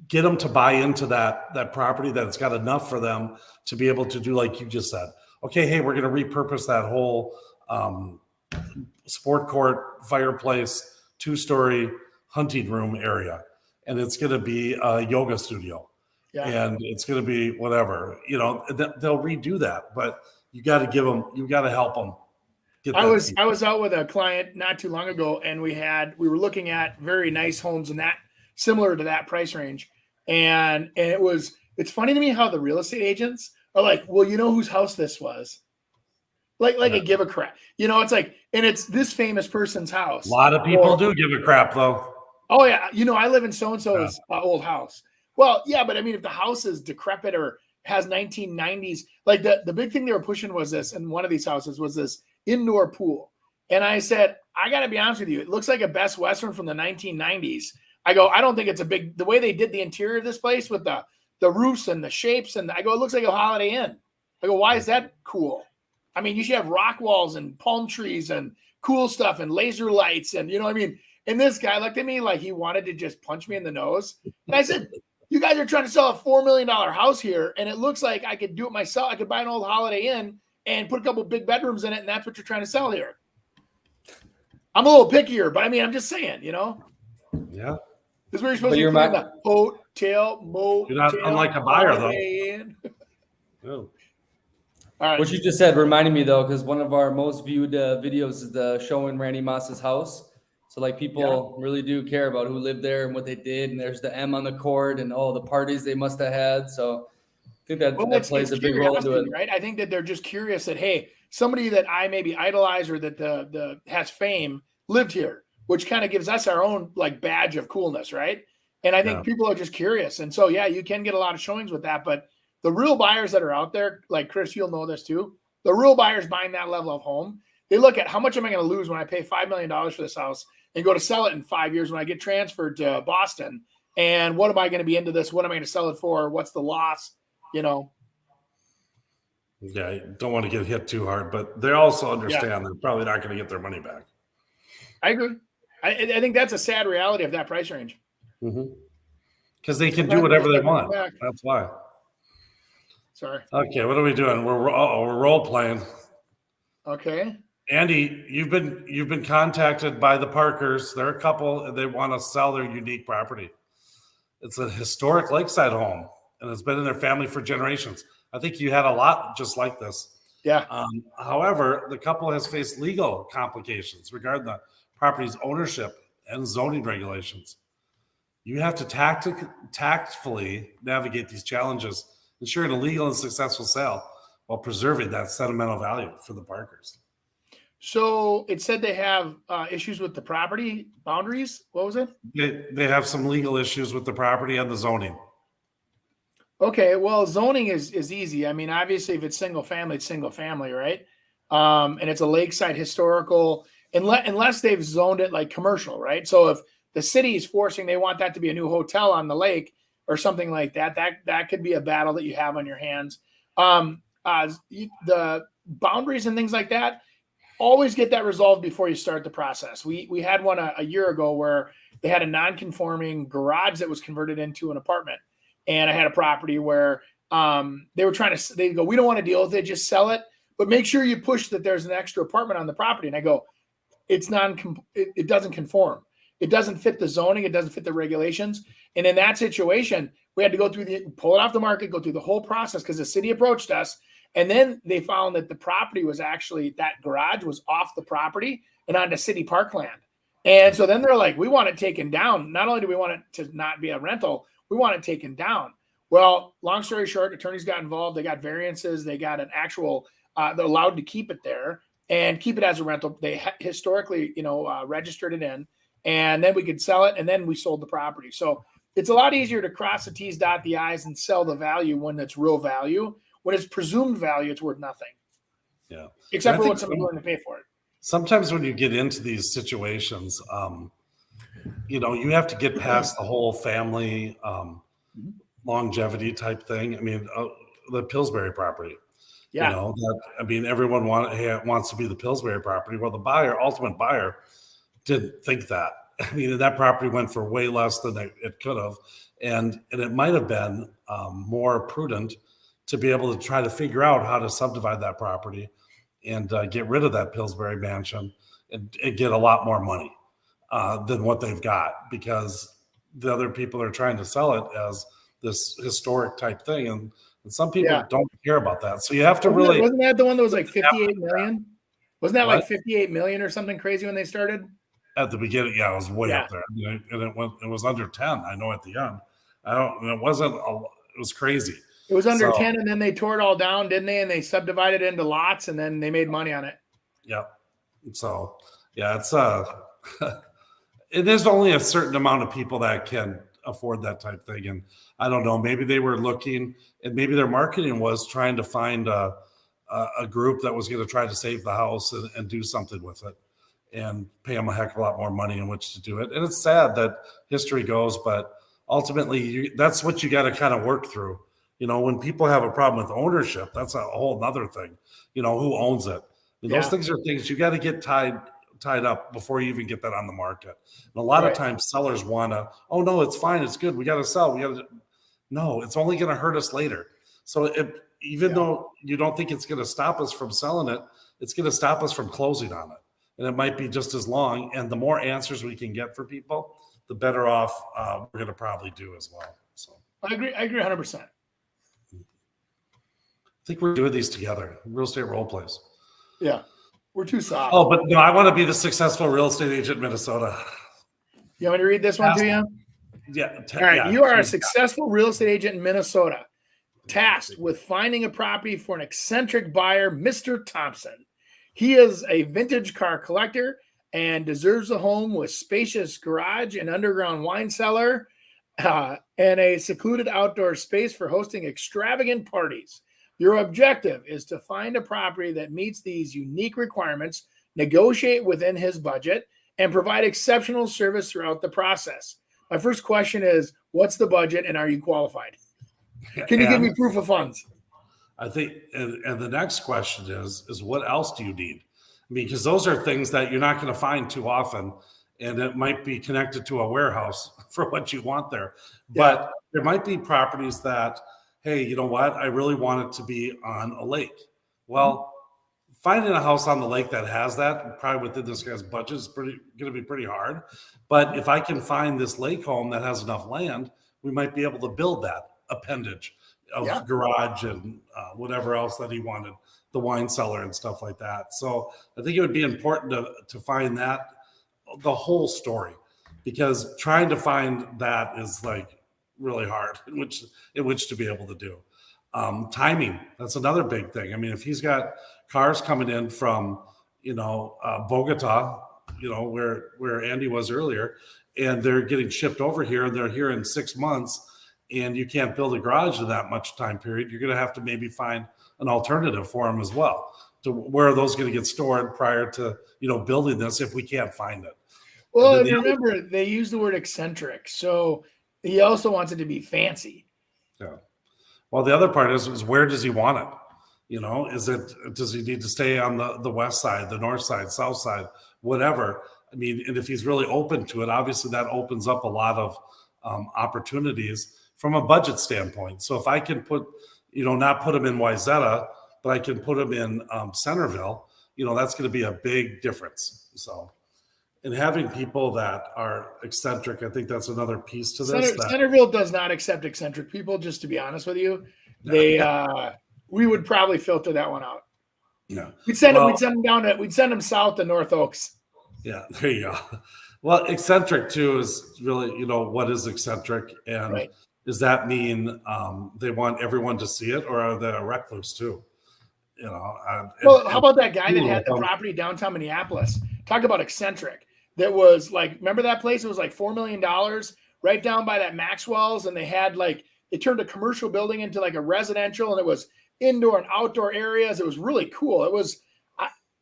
get them to buy into that property that it's got enough for them to be able to do like you just said? Okay, hey, we're going to repurpose that whole sport court, fireplace, 2-story hunting room area. And it's going to be a yoga studio. Yeah. And it's going to be whatever, they'll redo that, but you got to help them get
I
that.
was out with a client not too long ago, and we were looking at very nice homes in that similar to that price range. And it's funny to me how the real estate agents are like, well, you know whose house this was? Like I give a crap. It's like, and it's this famous person's house.
A lot of people do give a crap though.
Oh yeah. I live in so-and-so's old house. Well, yeah, but I mean, if the house is decrepit or has 1990s, like the big thing they were pushing was this, in one of these houses was this indoor pool. And I said, I got to be honest with you. It looks like a Best Western from the 1990s. I go, I don't think it's the way they did the interior of this place with the roofs and the shapes. And I go, it looks like a Holiday Inn. I go, why is that cool? I mean, you should have rock walls and palm trees and cool stuff and laser lights. And and this guy looked at me like he wanted to just punch me in the nose. And I said, you guys are trying to sell a $4 million house here. And it looks like I could do it myself. I could buy an old Holiday Inn and put a couple big bedrooms in it. And that's what you're trying to sell here. I'm a little pickier, but I mean, I'm just saying,
Yeah.
This is where you're supposed to be putting the hotel, motel.
You're not unlike a buyer, though.
Oh. All right. What you just said reminded me, though, because one of our most viewed videos is the showing Randy Moss's house. So, like, people really do care about who lived there and what they did. And there's the M on the court and all the parties they must have had. So, I think that plays a big role into it.
Right? I think that they're just curious that, hey, somebody that I maybe idolize or that the has fame lived here, which kind of gives us our own like badge of coolness, right? And I think people are just curious. And so, yeah, you can get a lot of showings with that. But the real buyers that are out there, like Chris, you'll know this too. The real buyers buying that level of home, they look at how much am I going to lose when I pay $5 million for this house and go to sell it in 5 years when I get transferred to Boston. And what am I going to be into this? What am I going to sell it for? What's the loss? Yeah,
you don't want to get hit too hard, but they also understand they're probably not going to get their money back.
I agree. I think that's a sad reality of that price range.
Because they can do whatever they want. That's why.
Sorry.
Okay, what are we doing? We're role playing.
Okay.
Andy, you've been contacted by the Parkers. They're a couple, and they want to sell their unique property. It's a historic lakeside home, and it's been in their family for generations. I think you had a lot just like this.
Yeah.
However, the couple has faced legal complications regarding the property's ownership and zoning regulations. You have to tactfully navigate these challenges, ensuring a legal and successful sale while preserving that sentimental value for the Parkers.
So it said they have issues with the property boundaries. What was it?
They have some legal issues with the property and the zoning.
Okay, well, zoning is easy. I mean, obviously, if it's single family, it's single family, right? And it's a lakeside historical, unless they've zoned it like commercial, right? So if the city is forcing, they want that to be a new hotel on the lake or something like that, that could be a battle that you have on your hands. The boundaries and things like that, always get that resolved before you start the process. We had one a year ago where they had a non-conforming garage that was converted into an apartment. And I had a property where they go, we don't want to deal with it, just sell it, but make sure you push that there's an extra apartment on the property. And I go, it doesn't conform. It doesn't fit the zoning. It doesn't fit the regulations. And in that situation, we had to go through pull it off the market, go through the whole process because the city approached us. And then they found that the property was actually, that garage was off the property and onto city parkland. And so then they're like, we want it taken down. Not only do we want it to not be a rental, we want it taken down. Well, long story short, attorneys got involved. They got variances. They got an actual, they're allowed to keep it there and keep it as a rental. They historically, registered it in, and then we could sell it. And then we sold the property. So it's a lot easier to cross the T's, dot the I's, and sell the value when it's real value. When it's presumed value, it's worth nothing.
Yeah.
Except for what someone's willing to pay for it.
Sometimes when you get into these situations, you have to get past the whole family longevity type thing. I mean, the Pillsbury property. Yeah. Everyone wants to be the Pillsbury property. Well, the ultimate buyer, didn't think that. I mean, that property went for way less than it could have. And it might have been more prudent to be able to try to figure out how to subdivide that property and get rid of that Pillsbury mansion and get a lot more money than what they've got, because the other people are trying to sell it as this historic type thing. And some people don't care about that. So you have to wasn't
that the one that was like 58 million? Wasn't that
What?
like 58 million or something crazy when they started?
At the beginning, yeah, it was way
Yeah.
up there, and it was under 10. I know at the end, it wasn't. It was crazy.
It was under
So,
10, and then they tore it all down, didn't they? And they subdivided it into lots, and then they made money on it.
Yep. So yeah, it's there's only a certain amount of people that can afford that type thing, and I don't know. Maybe they were looking, and maybe their marketing was trying to find a group that was going to try to save the house and do something with it, and pay them a heck of a lot more money in which to do it. And it's sad that history goes, but ultimately, that's what you got to kind of work through. When people have a problem with ownership, that's a whole nother thing. Who owns it? Those things are things you got to get tied up before you even get that on the market. And a lot of times sellers want to, oh no, it's fine, it's good, we got to sell. No, it's only going to hurt us later. So even though you don't think it's going to stop us from selling it, it's going to stop us from closing on it. And it might be just as long. And the more answers we can get for people, the better off we're going to probably do as well. So
I agree 100%.
I think we're doing these together, real estate role plays.
Yeah, we're too soft.
Oh, but no, I want to be the successful real estate agent in Minnesota.
You want me to read this one to you?
Yeah.
All right. You are a successful real estate agent in Minnesota, tasked with finding a property for an eccentric buyer, Mr. Thompson. He is a vintage car collector and deserves a home with spacious garage and underground wine cellar and a secluded outdoor space for hosting extravagant parties. Your objective is to find a property that meets these unique requirements, negotiate within his budget, and provide exceptional service throughout the process. My first question is, what's the budget and are you qualified? Can you give me proof of funds?
I think, and the next question is what else do you need? I mean, because those are things that you're not going to find too often, and it might be connected to a warehouse for what you want there. But there might be properties that, hey, you know what? I really want it to be on a lake. Well, finding a house on the lake that has that, probably within this guy's budget, is going to be pretty hard. But if I can find this lake home that has enough land, we might be able to build that appendage of garage and whatever else that he wanted, the wine cellar and stuff like that. So I think it would be important to find that, the whole story, because trying to find that is like really hard in which to be able to do. Timing, that's another big thing. I mean, if he's got cars coming in from, Bogota, where Andy was earlier, and they're getting shipped over here and they're here in 6 months, and you can't build a garage in that much time period, you're going to have to maybe find an alternative for them as well. To where are those going to get stored prior to, building this if we can't find it?
Well, and remember, they use the word eccentric. So he also wants it to be fancy. Yeah.
Well, the other part is where does he want it? Does he need to stay on the west side, the north side, south side, whatever? I mean, and if he's really open to it, obviously that opens up a lot of opportunities from a budget standpoint. So if I can put, not put him in Wayzata, but I can put him in Centerville, that's going to be a big difference. So, and having people that are eccentric, I think that's another piece to this.
Centerville does not accept eccentric people, just to be honest with you. We would probably filter that one out.
Yeah.
We'd send them south to North Oaks.
Yeah, there you go. Well, eccentric too is really, what is eccentric? And does that mean they want everyone to see it, or are they a recluse too?
Well, how about that guy that had the property downtown Minneapolis? Talk about eccentric. That was like, remember that place? It was like $4 million right down by that Maxwell's, and they had it turned a commercial building into like a residential, and it was indoor and outdoor areas. It was really cool. It was,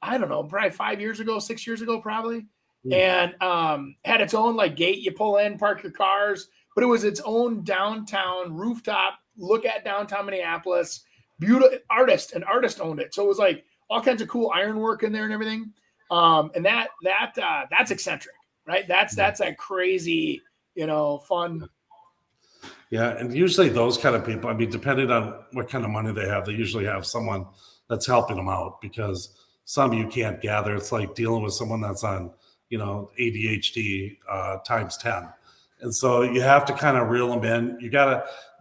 I don't know, probably 6 years ago, probably. And had its own gate you pull in, park your cars, but it was its own downtown rooftop look at downtown Minneapolis. Beautiful artist owned it. So it was like all kinds of cool ironwork in there and everything. And that's eccentric, right? That's that crazy, fun.
Yeah. And usually those kind of people, I mean, depending on what kind of money they have, they usually have someone that's helping them out, because some you can't gather. It's like dealing with someone that's on, ADHD times 10. And so you have to kind of reel them in.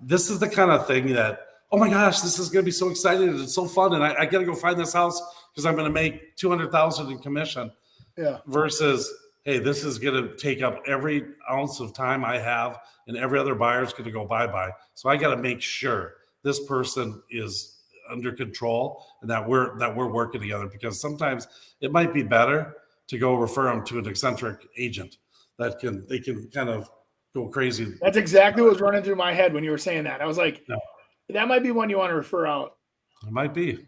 This is the kind of thing that, oh my gosh, this is going to be so exciting. It's so fun. And I got to go find this house because I'm going to make 200,000 in commission.
Yeah.
Versus, hey, this is going to take up every ounce of time I have, and every other buyer is going to go bye-bye. So I got to make sure this person is under control and that we're working together, because sometimes it might be better to go refer them to an eccentric agent they can kind of go crazy.
That's exactly what was running through my head when you were saying that. I was like, that might be one you want to refer out.
It might be.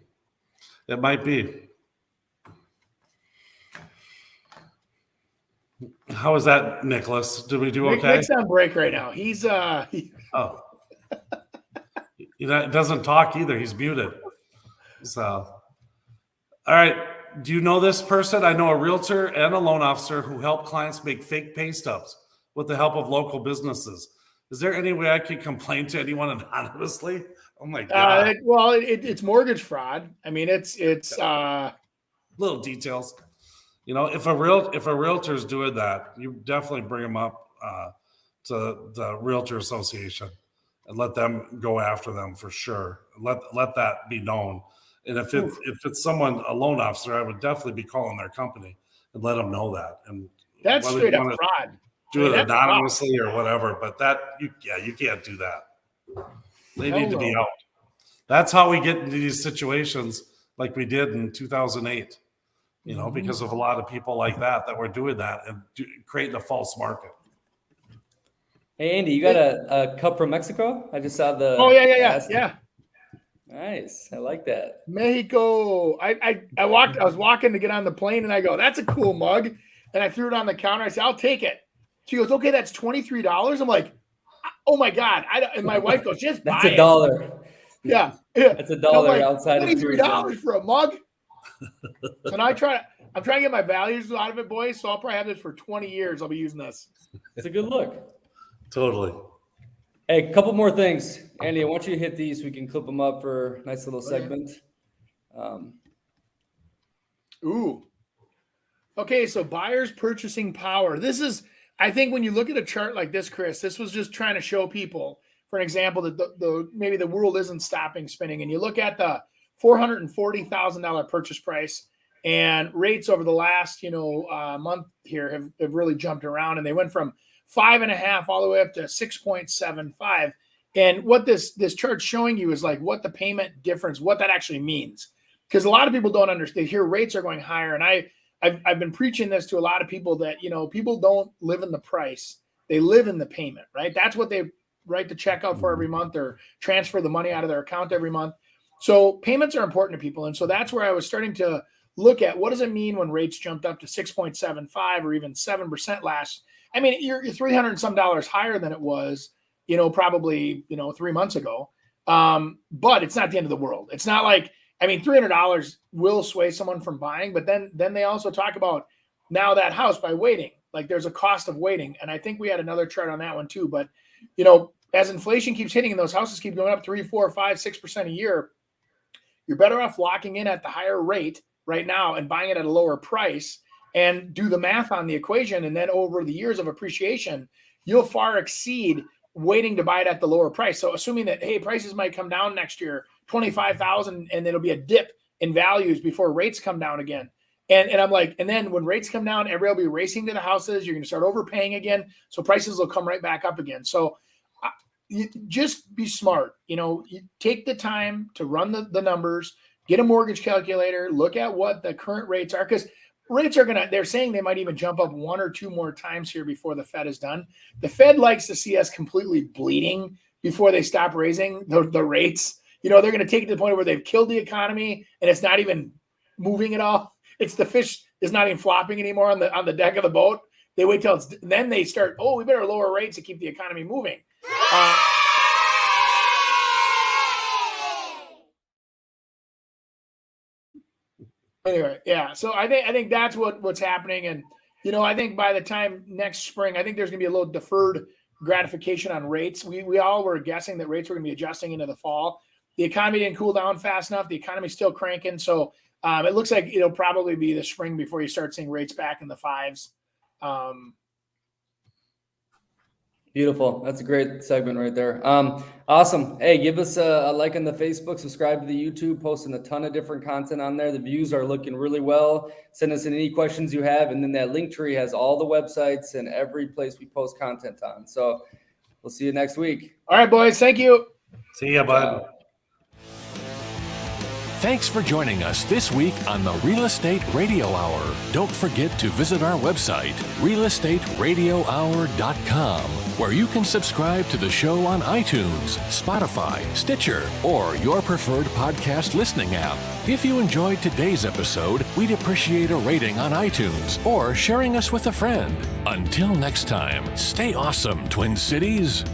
It might be. How is that, Nicholas? Did we do okay?
Nick's on break right now. He's
Oh. He doesn't talk either. He's muted. So, all right. Do you know this person? I know a realtor and a loan officer who help clients make fake pay stubs with the help of local businesses. Is there any way I can complain to anyone anonymously? Oh my God.
It's mortgage fraud. I mean, it's
little details. You know, if a realtor is doing that, you definitely bring them up to the Realtor Association and let them go after them for sure. Let that be known. And if it's someone, a loan officer, I would definitely be calling their company and let them know that. And
that's straight up fraud.
Do it anonymously or whatever, but you can't do that. They need to be out. That's how we get into these situations like we did in 2008. You know, because of a lot of people like that were doing that and creating a false market.
Hey, Andy, you got a cup from Mexico? I just saw the.
Oh, yeah.
Nice. I like that.
Mexico. I was walking to get on the plane, and I go, that's a cool mug. And I threw it on the counter. I said, I'll take it. She goes, okay, that's $23. I'm like, oh my God. And my wife goes, just buy it.
That's $1.
Yeah.
That's $1
like,
outside of
$23 for a mug. So now I'm trying to get my values out of it, boys. So I'll probably have this for 20 years. I'll be using this.
It's a good look.
Totally.
Hey, a couple more things. Andy, I want you to hit these. We can clip them up for a nice little segment.
Okay, so buyers purchasing power. This is, I think when you look at a chart like this, Chris, this was just trying to show people, for an example, that maybe the world isn't stopping spinning. And you look at the $440,000 purchase price, and rates over the last month here have really jumped around, and they went from 5.5 all the way up to 6.75. And what this chart's showing you is like what the payment difference, what that actually means, because a lot of people don't understand. Here rates are going higher, and I've been preaching this to a lot of people that people don't live in the price, they live in the payment, right? That's what they write the check out for every month or transfer the money out of their account every month. So payments are important to people. And so that's where I was starting to look at what does it mean when rates jumped up to 6.75 or even 7% last. I mean, you're $300 and some higher than it was, probably, 3 months ago. But it's not the end of the world. It's not like, $300 will sway someone from buying, but then they also talk about now that house by waiting, like there's a cost of waiting. And I think we had another chart on that one too, but as inflation keeps hitting and those houses keep going up 3, 4, 5, 6% a year, you're better off locking in at the higher rate right now and buying it at a lower price and do the math on the equation. And then over the years of appreciation, you'll far exceed waiting to buy it at the lower price. So assuming that, hey, prices might come down next year, 25,000, and it'll be a dip in values before rates come down again. And I'm like, and then when rates come down, everybody will be racing to the houses. You're going to start overpaying again. So prices will come right back up again. So you just be smart. You take the time to run the numbers, get a mortgage calculator, look at what the current rates are, because rates are they're saying they might even jump up 1 or 2 more times here before the Fed is done. The Fed likes to see us completely bleeding before they stop raising the rates. They're going to take it to the point where they've killed the economy and it's not even moving at all. It's the fish is not even flopping anymore on the deck of the boat. They wait till then they start, we better lower rates to keep the economy moving. Anyway, yeah. So I think that's what's happening, and I think by the time next spring, I think there's going to be a little deferred gratification on rates. We all were guessing that rates were going to be adjusting into the fall. The economy didn't cool down fast enough. The economy's still cranking, so it looks like it'll probably be the spring before you start seeing rates back in the 5s.
Beautiful. That's a great segment right there. Awesome. Hey, give us a like on the Facebook, subscribe to the YouTube, posting a ton of different content on there. The views are looking really well. Send us in any questions you have. And then that link tree has all the websites and every place we post content on. So we'll see you next week.
All right, boys. Thank you.
See ya, bud.
Thanks for joining us this week on the Real Estate Radio Hour. Don't forget to visit our website, realestateradiohour.com, where you can subscribe to the show on iTunes, Spotify, Stitcher, or your preferred podcast listening app. If you enjoyed today's episode, we'd appreciate a rating on iTunes or sharing us with a friend. Until next time, stay awesome, Twin Cities.